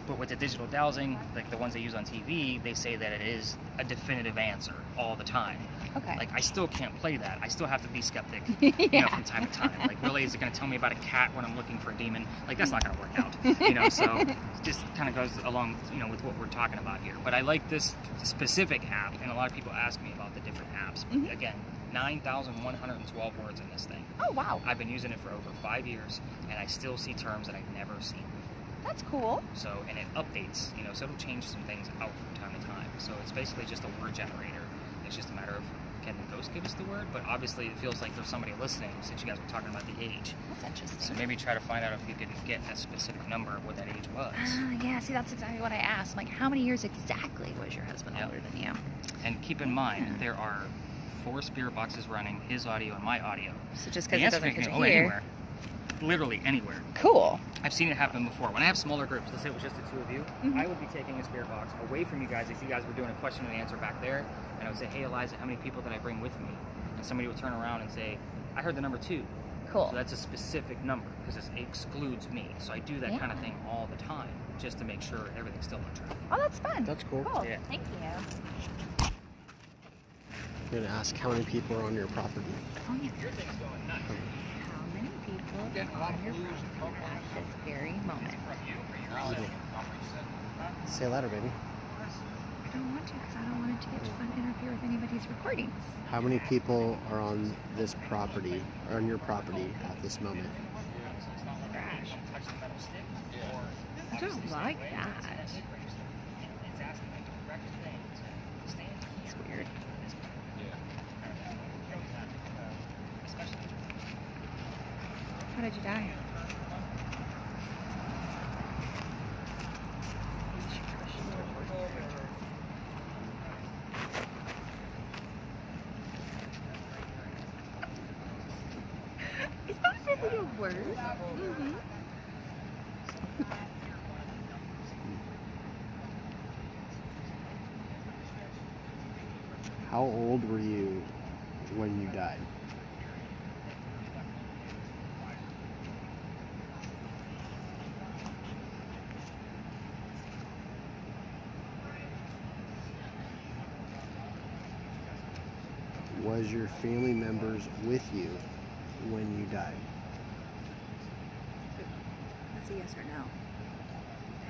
But with the digital dowsing, like the ones they use on TV, they say that it is a definitive answer all the time. Okay. Like, I still can't play that. I still have to be skeptic, Yeah. from time to time. Like, really, is it going to tell me about a cat when I'm looking for a demon? Like, that's not going to work out, So it just kind of goes along, with what we're talking about here. But I like this specific app, and a lot of people ask me about the different apps. Mm-hmm. Again, 9,112 words in this thing. Oh, wow. I've been using it for over 5 years, and I still see terms that I've never seen before. That's cool. So, and it updates, so it'll change some things out from time to time. So it's basically just a word generator. It's just a matter of, can the ghost give us the word? But obviously it feels like there's somebody listening since you guys were talking about the age. That's interesting. So maybe try to find out if you can get a specific number of what that age was. Yeah, see, that's exactly what I asked. I'm like, how many years exactly was your husband older than you? And keep in mind, there are 4 spirit boxes running, his audio and my audio. So just The because it answer doesn't can fit go here. anywhere. Literally anywhere. Cool. I've seen it happen before. When I have smaller groups, let's say it was just the two of you, I would be taking a spirit box away from you guys if you guys were doing a question and answer back there, and I would say, hey, Eliza, how many people did I bring with me? And somebody would turn around and say, I heard the number 2. Cool. So that's a specific number, because it excludes me. So I do that kind of thing all the time, just to make sure everything's still on track. Oh, that's fun. That's cool. Cool. Yeah. Thank you. I'm gonna ask how many people are on your property. Oh, yeah. How many people are on your property at this very moment? Say it louder, baby. I don't want to because I don't want it to interfere with anybody's recordings. How many people are on this property, or on your property at this moment? Trash. I don't like that. It's weird. How did you die? Is that really a word? Mm-hmm. How old were you when you died? Was your family members with you when you died? That's a yes or no.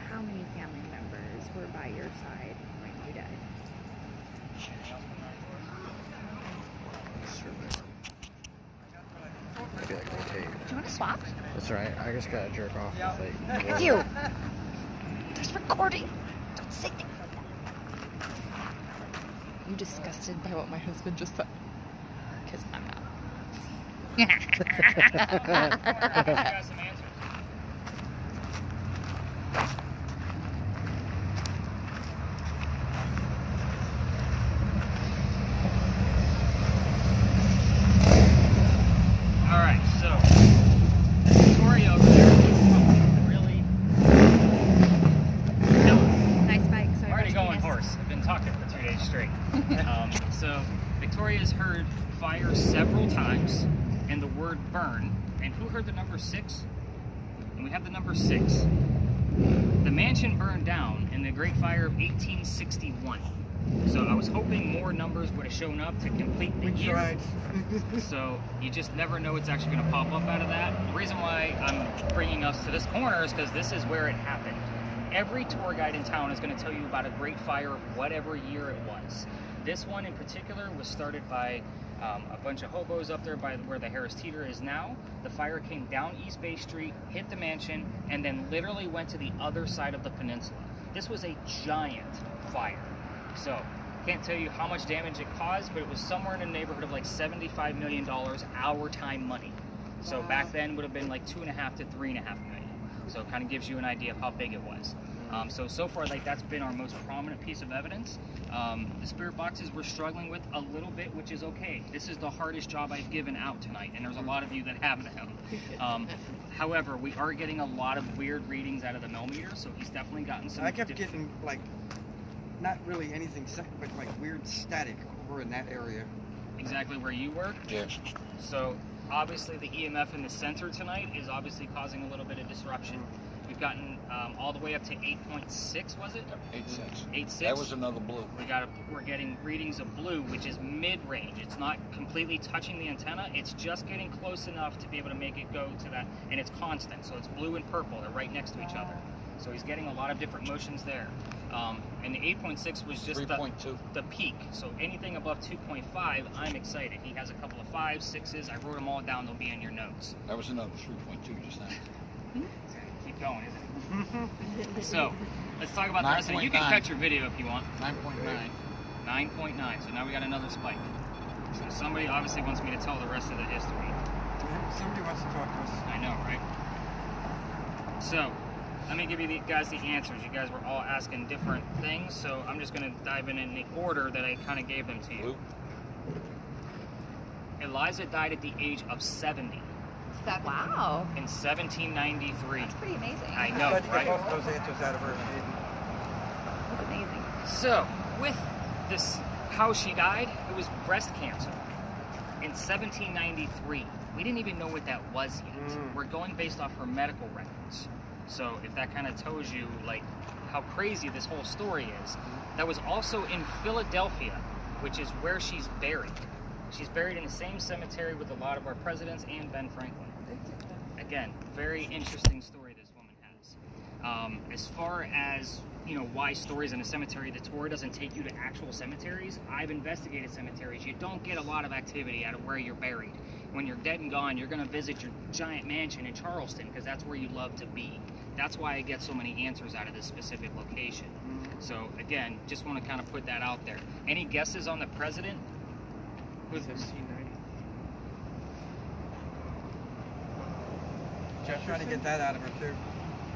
How many family members were by your side when you died? I feel like I tell you. Do you want to swap? That's right. I just gotta jerk off. With you. There's recording. Don't say things like that. You disgusted by what my husband just said? Because I'm not. Alright, so Victoria over there is really Nice bike. So already going horse. I've been talking for 2 days straight. So Victoria's heard fire several times and the word burn. And who heard the number 6? And we have the number 6. The mansion burned down in the Great Fire of 1861. So I was hoping more numbers would have shown up to complete the year. So you just never know what's actually going to pop up out of that. The reason why I'm bringing us to this corner is because this is where it happened. Every tour guide in town is going to tell you about a Great Fire of whatever year it was. This one in particular was started by a bunch of hobos up there by where the Harris Teeter is now. The fire came down East Bay Street, hit the mansion, and then literally went to the other side of the peninsula. This was a giant fire. So, can't tell you how much damage it caused, but it was somewhere in the neighborhood of like $75 million our time money. So back then would have been like 2.5 to 3.5 million. So it kind of gives you an idea of how big it was. So far, like that's been our most prominent piece of evidence. The spirit boxes we're struggling with a little bit, which is okay. This is the hardest job I've given out tonight, and there's a lot of you that have them. However, we are getting a lot of weird readings out of the millimeter, so he's definitely gotten some. I kept getting like, not really anything, but like weird static over in that area. Exactly where you were? Yes. So obviously the EMF in the center tonight is obviously causing a little bit of disruption. We've gotten all the way up to 8.6, was it? 8.6. 8.6. That was another blue. We're getting readings of blue, which is mid-range. It's not completely touching the antenna. It's just getting close enough to be able to make it go to that, and it's constant. So it's blue and purple. They're right next to each other. So he's getting a lot of different motions there. And the 8.6 was just the peak. So anything above 2.5, I'm excited. He has a couple of 5s, 6s. I wrote them all down. They'll be in your notes. That was another 3.2 just now. Keep going, isn't it? So let's talk about the rest of it. You can cut your video if you want. 9.9. 9.9. So now we got another spike. So somebody obviously wants me to tell the rest of the history. Yeah, somebody wants to talk to us. I know, right? So let me give you guys the answers. You guys were all asking different things, so I'm just going to dive in the order that I kind of gave them to you. Blue. Eliza died at the age of 70. Wow. In 1793. That's pretty amazing. I know, Glad you right? got both those answers out of her. That's amazing. So, with this, how she died, it was breast cancer. In 1793. We didn't even know what that was yet. We're going based off her medical records. So if that kind of tells you like how crazy this whole story is. That was also in Philadelphia, which is where she's buried. She's buried in the same cemetery with a lot of our presidents and Ben Franklin. Again, very interesting story this woman has. As far as, you know, why stories in a cemetery, the tour doesn't take you to actual cemeteries. I've investigated cemeteries. You don't get a lot of activity out of where you're buried. When you're dead and gone, you're going to visit your giant mansion in Charleston because that's where you love to be. That's why I get so many answers out of this specific location. So again, just want to kind of put that out there. Any guesses on the president? Who's 1790. Just trying to get that out of her too.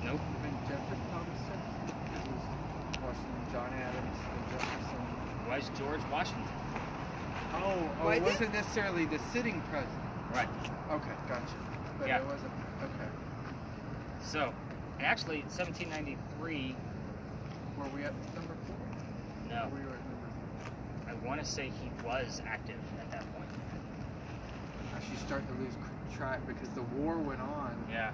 Nope. I think Jefferson Thomason. It was Washington, John Adams, and Jefferson. Was George Washington? Oh, it wasn't necessarily the sitting president. Right. Okay, gotcha. But Yeah. it wasn't. Okay. So, and actually, 1793. Were we at number 4? No, We were at number I want to say he was active at that point. Actually starting to lose track because the war went on. Yeah.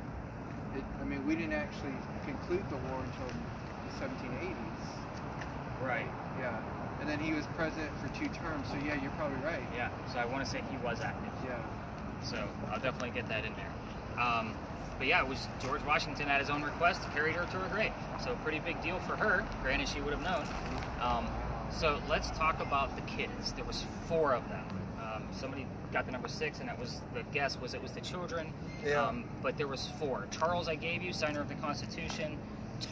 I mean, we didn't actually conclude the war until the 1780s. Right. Yeah. And then he was president for 2 terms, so yeah, you're probably right. Yeah, so I want to say he was active. Yeah. So I'll definitely get that in there. But yeah, it was George Washington at his own request carried her to her grave. So pretty big deal for her. Granted, she would have known. So let's talk about the kids. There was 4 of them. Somebody got the number 6, and that was the guess was it was the children. Yeah. But there was 4. Charles, I gave you, signer of the Constitution.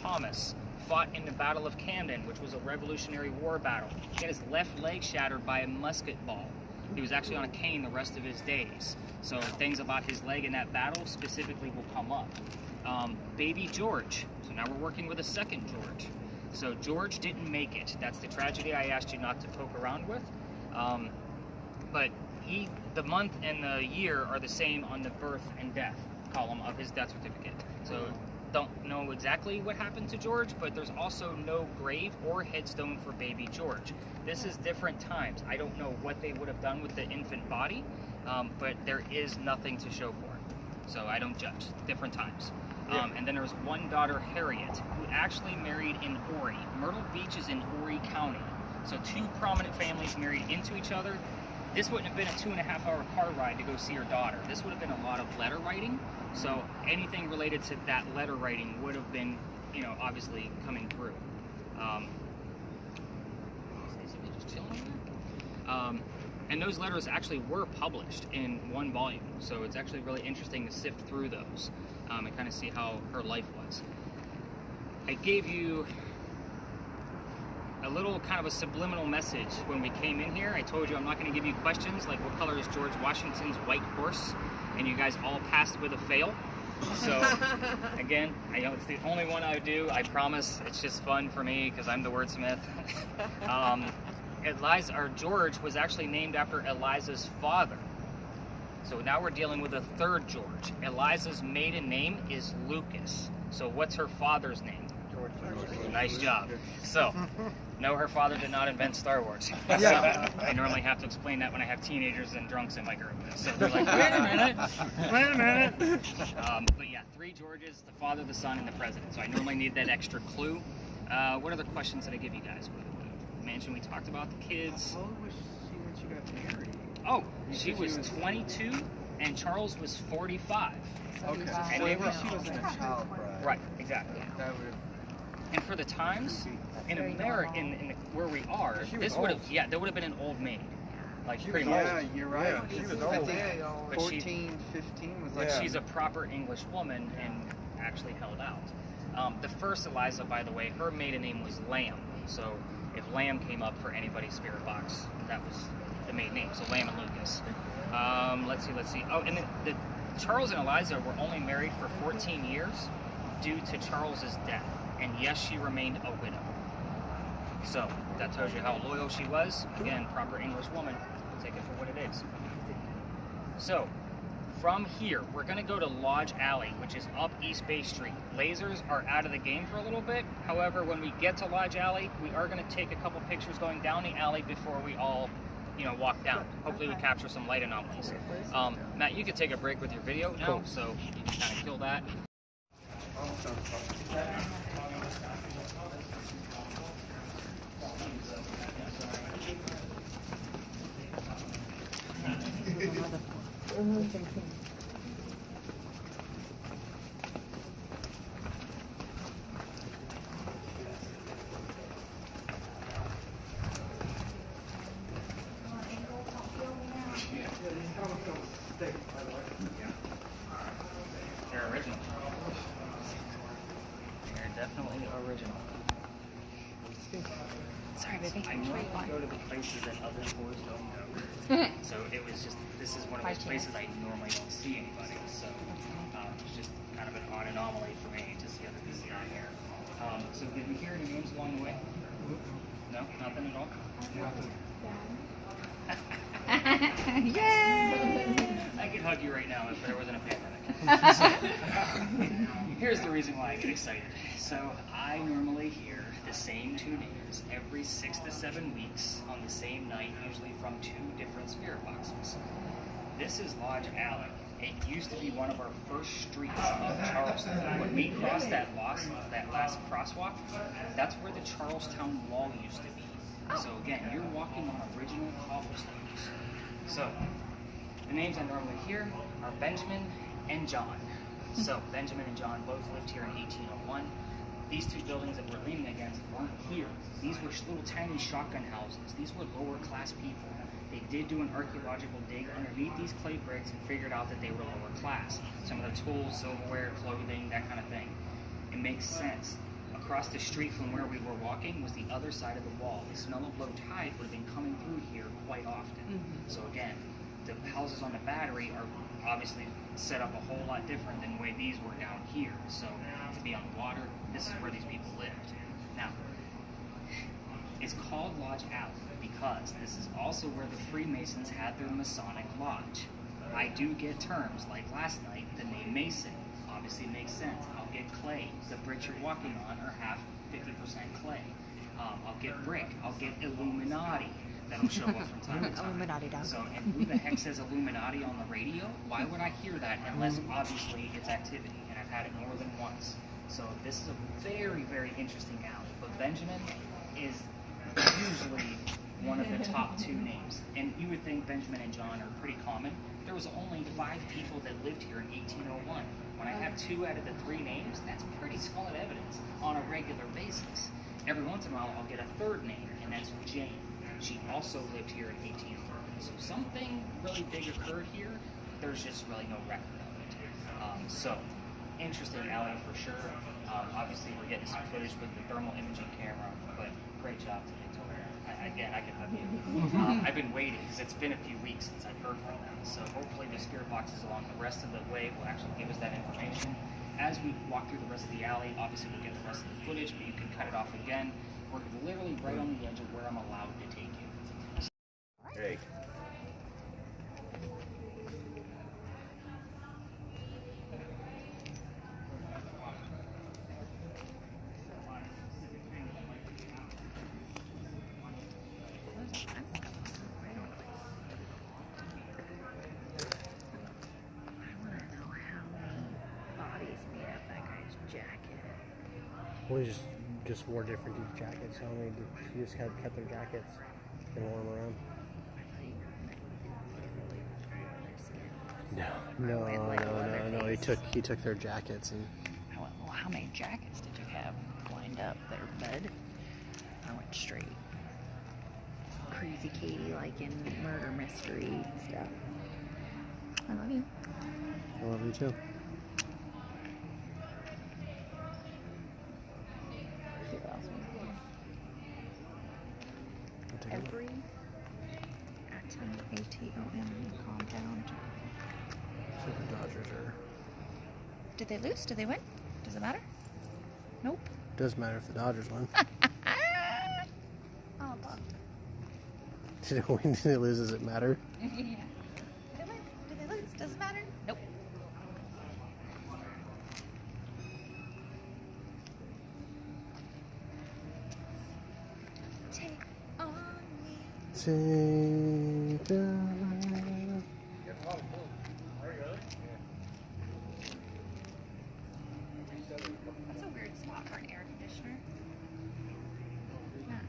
Thomas fought in the Battle of Camden, which was a Revolutionary War battle. He had his left leg shattered by a musket ball. He was actually on a cane the rest of his days. So things about his leg in that battle specifically will come up. Baby George. So now we're working with a second George. So George didn't make it. That's the tragedy I asked you not to poke around with. But the month and the year are the same on the birth and death column of his death certificate. So don't know exactly what happened to George, but there's also no grave or headstone for baby George. This is different times. I don't know what they would have done with the infant body, but there is nothing to show for it. So I don't judge. Different times. And then there was one daughter, Harriet, who actually married in Horry. Myrtle Beach is in Horry County. So 2 prominent families married into each other. This wouldn't have been a 2.5-hour car ride to go see her daughter. This would have been a lot of letter writing. So anything related to that letter writing would have been, obviously coming through. And those letters actually were published in 1 volume. So it's actually really interesting to sift through those and kind of see how her life was. I gave you a little kind of a subliminal message when we came in here. I told you I'm not going to give you questions like what color is George Washington's white horse, and you guys all passed with a fail. So again, I know it's the only one I do. I promise it's just fun for me because I'm the wordsmith. George was actually named after Eliza's father. So now we're dealing with a 3rd George. Eliza's maiden name is Lucas. So what's her father's name? George. Nice job. So, no, her father did not invent Star Wars. Yeah. So, I normally have to explain that when I have teenagers and drunks in my group. So they're like, wait a minute. But yeah, 3 Georges, the father, the son, and the president. So I normally need that extra clue. What other questions did I give you guys? Mansion, we talked about the kids. How old was she when she got married? Oh, she was 22, and Charles was 45. Okay. And they were, she wasn't a child bride. right, exactly. That would And for the times, in America, where we are, this would have, there would have been an old maid. Like, pretty much. Yeah, you're right. Yeah, she was I old. think But 14, 15 was like... But she's a proper English woman and actually held out. The first Eliza, by the way, her maiden name was Lamb. So if Lamb came up for anybody's spirit box, that was the maiden name. So Lamb and Lucas. Let's see. Oh, and the Charles and Eliza were only married for 14 years due to Charles's death. And yes, she remained a widow. So that tells you how loyal she was. Again, proper English woman. Take it for what it is. So from here, we're going to go to Lodge Alley, which is up East Bay Street. Lasers are out of the game for a little bit. However, when we get to Lodge Alley, we are going to take a couple pictures going down the alley before we all, walk down. Hopefully we capture some light anomalies. Matt, you could take a break with your video now, so you can kind of kill that. They're original. They're definitely original. Sorry, baby. I normally go to the places that other tours don't go. So it was just, this is one of those places I normally don't see anybody. So it's just kind of an odd anomaly for me to see other people down here. So did we hear any names along the way? No? Nothing at all? Yay! I could hug you right now if there wasn't a pandemic. So, here's the reason why I get excited. So I normally hear the the same two names every 6 to 7 weeks on the same night, usually from 2 different spirit boxes. This is Lodge Alley. It used to be one of our first streets of Charleston. When we crossed that last crosswalk, that's where the Charlestown Wall used to be. So again, you're walking on original cobblestones. So the names I normally hear are Benjamin and John. So Benjamin and John both lived here in 1801. These 2 buildings that we're leaning against weren't here. These were little tiny shotgun houses. These were lower class people. They did do an archaeological dig underneath these clay bricks and figured out that they were lower class. Some of their tools, silverware, clothing, that kind of thing. It makes sense. Across the street from where we were walking was the other side of the wall. The smell of low tide would have been coming through here quite often. So again, the houses on the Battery are obviously set up a whole lot different than the way these were down here. So to be on the water, this is where these people lived. Now, it's called Lodge Alley because this is also where the Freemasons had their Masonic Lodge. I do get terms like last night, the name Mason obviously makes sense. I'll get clay. The bricks you're walking on are half 50% clay. I'll get brick. I'll get Illuminati. That'll show up from time to time. Illuminati down. So, and who the heck says Illuminati on the radio? Why would I hear that unless obviously it's activity, and I've had it more than once. So this is a very, very interesting alley. But Benjamin is usually one of the top 2 names. And you would think Benjamin and John are pretty common. There was only 5 people that lived here in 1801. When I have 2 out of the 3 names, that's pretty solid evidence on a regular basis. Every once in a while, I'll get a 3rd name, and that's Jane. She also lived here in 1830. So something really big occurred here. There's just really no record of it. So, interesting alley for sure. Obviously, we're getting some footage with the thermal imaging camera, but great job to Victoria. Again, I can hug you. I've been waiting because it's been a few weeks since I've heard from them. So hopefully the spirit boxes along the rest of the way will actually give us that information. As we walk through the rest of the alley, obviously we'll get the rest of the footage, but you can cut it off again. We're literally right on the edge of where I'm allowed to take you. Hey. Well, he just wore different jackets, so he just kept their jackets and wore them around. No. He took their jackets and. Well, how many jackets did you have lined up there, bud? I went straight. Crazy Katie, like in murder mystery stuff. I love you. I love you too. Every ATOM compound. So the Dodgers are. Did they lose? Did they win? Does it matter? Nope. Does matter if the Dodgers win. Oh, Bob. Did it win? Did it lose? Does it matter? Yeah. Did they win? Did they lose? Does it matter? Nope. Take on me. Take on. That's a weird spot for an air conditioner. Yeah.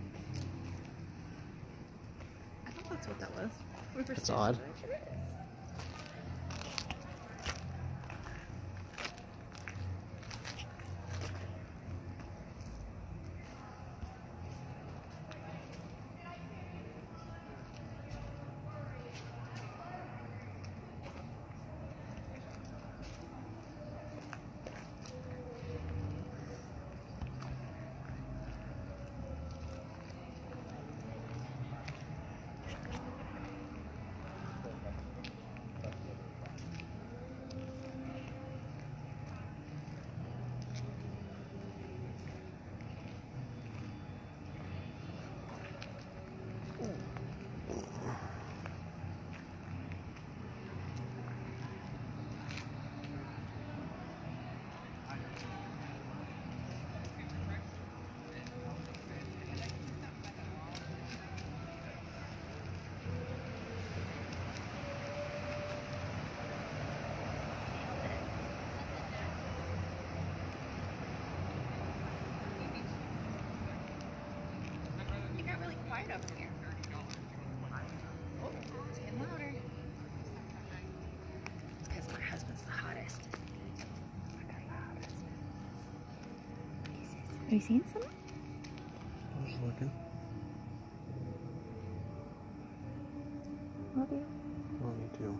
I thought that's what that was. That's odd. It is. you seen some? I'm just looking. Love you. Oh, me too.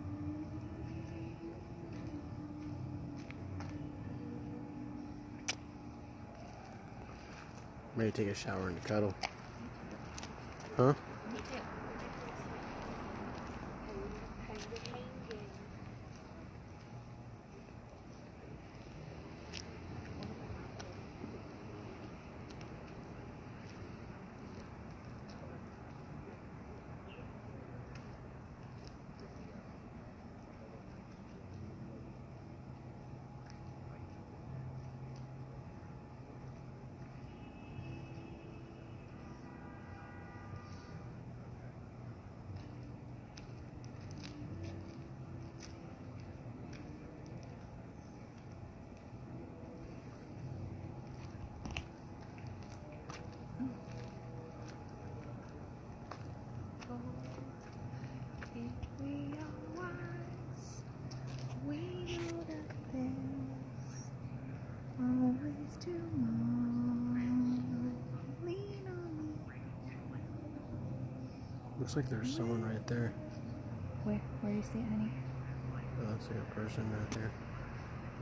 Ready to take a shower and cuddle. Huh? Me too. If we are wise, we know that there's always tomorrow. Lean on me. Looks like there's someone right there. Where do you see it, honey? It looks like a person right there.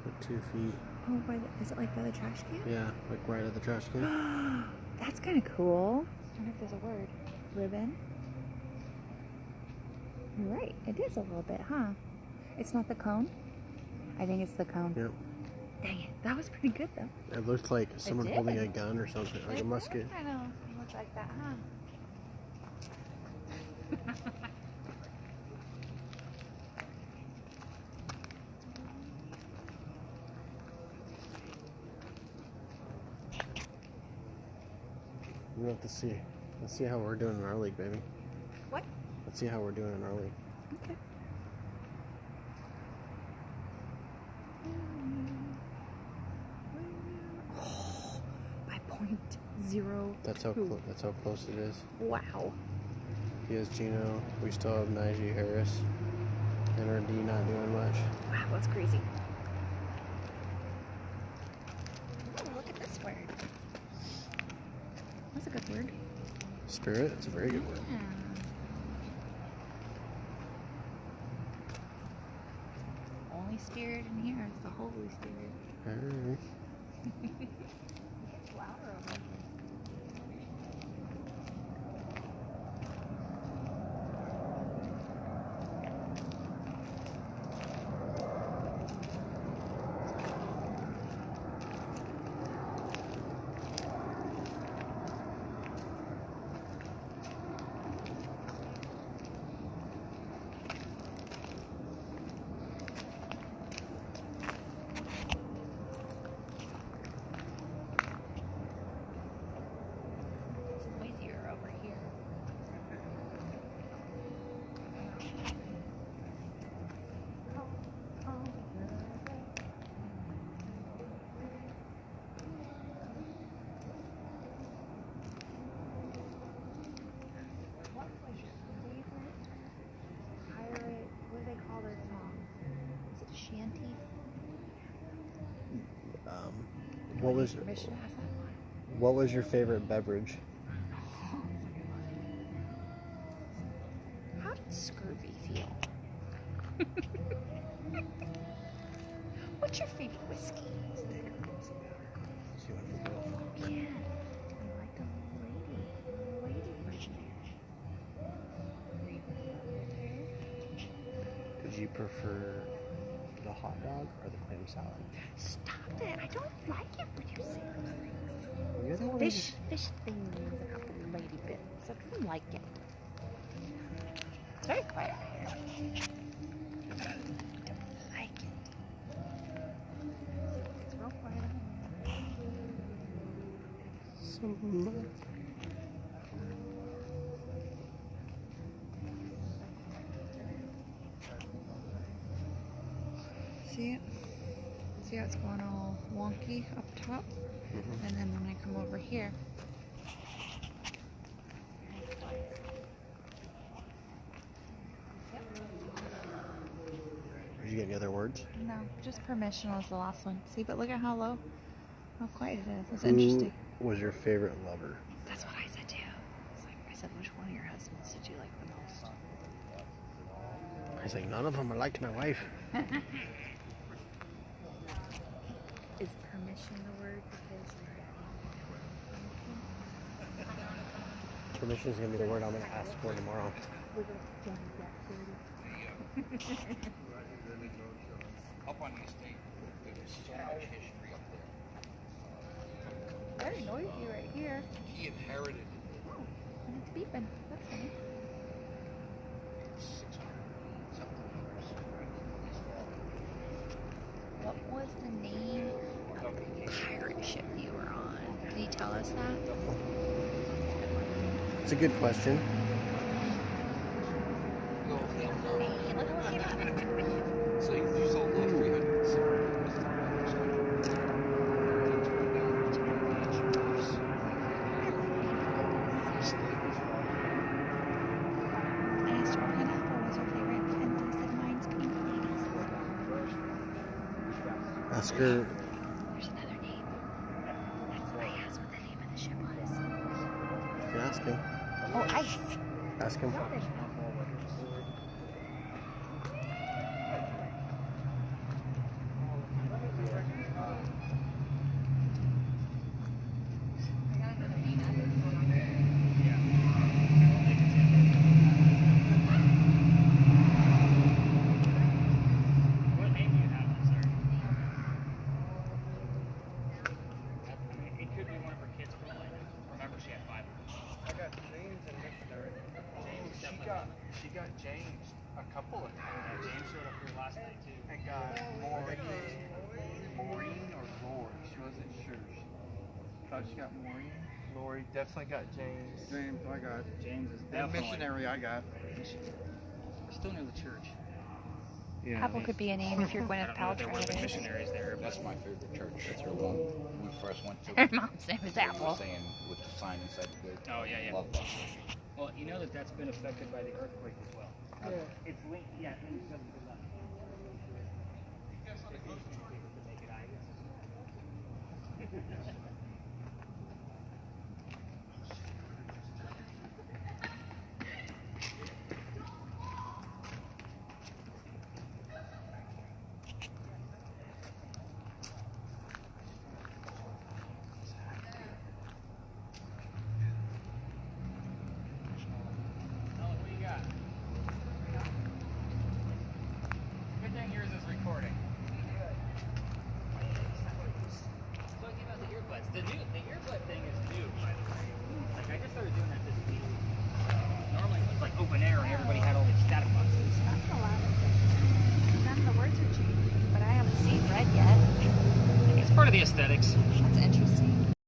With 2 feet. Oh, is it like by the trash can? Yeah, like right at the trash can. That's kind of cool. I wonder if there's a word. Ribbon. You're right. It is a little bit, huh? It's not the cone? I think it's the cone. Yep. Dang it. That was pretty good, though. It looked like someone did. holding a gun or something, like a musket. I know. It looks like that, huh? We'll have to see. Let's see how we're doing in our league, baby. What? Let's see how we're doing in our league. Okay. By .02. That's how close it is. Wow. He has Gino. We still have Najee Harris. And our D not doing much. Wow, that's crazy. Oh, look at this word. That's a good word. Spirit? It's a very good word. Yeah. Only spirit in here is the Holy Spirit. Alright. It's louder over here. It's noisier over here. What was your favorite pirate? What do they call their song? Is it a shanty? What was Permission to ask that? what was your favorite beverage? How did scurvy feel? What's your favorite whiskey? She went for both. Yeah, I like the lady version. Did you prefer the hot dog or the clam salad? Stop it! I don't like it when you say those things. You're the one Fish things about the lady bits. I don't like it. It's very quiet out here. I don't like it. It's real quiet out here. See it? See how it's going all wonky up top? And then when I come over here, Did you get any other words? no, just permission was the last one. See, but look at how low, how quiet it is. It's interesting. was your favorite lover? That's what I said too. I said, which one of your husbands did you like the most? He's like, none of them. I liked my wife. Is permission the word? Because Permission is going to be the word I'm going to ask for tomorrow. Up on the estate, there's so much history up there. Very noisy right here. He inherited And it's beeping. That's funny. 600 something years. what was the name of the pirate ship you were on? Can you tell us that? It's a good question. Go, they'll know. Hey, look who came up. So you sold those 300. I asked her what kind of apple was her favorite, and she said mine's pink ladies. Ask her. There's another name. That's what I asked what the name of the ship was. You ask him. Oh, ice. Ask him. What name do you have, sir? I mean, it could be one of her kids, but like, remember she had 5 of them. I got James and Missionary. She got James a couple of times. James showed up here last night too. And got Maureen or Lori. She wasn't sure. She thought she got Maureen. Lori definitely got James. James, I got. James is And definitely Missionary, I got. We're still near the church. Yeah. Apple could be a name if you're I Gwyneth don't know if there would have been Paltrow. missionaries there, but That's my favorite church. That's her one. When we first went to Her it. mom's name is They were Apple. saying with the sign inside the gate. oh yeah, yeah. Love that church. Well, you know that that's been affected by the earthquake as well. Yeah. It's linked, yeah, linked just to that. The naked eye. Oh, what do you got? Good thing yours is recording. Talking about the earbuds. The earbud thing is new, by the way. Like I just started doing that this week. Normally it was like open air and everybody had all these static boxes. That's a lot of things. None of the words are changing, but I haven't seen red yet. It's part of the aesthetics. That's interesting.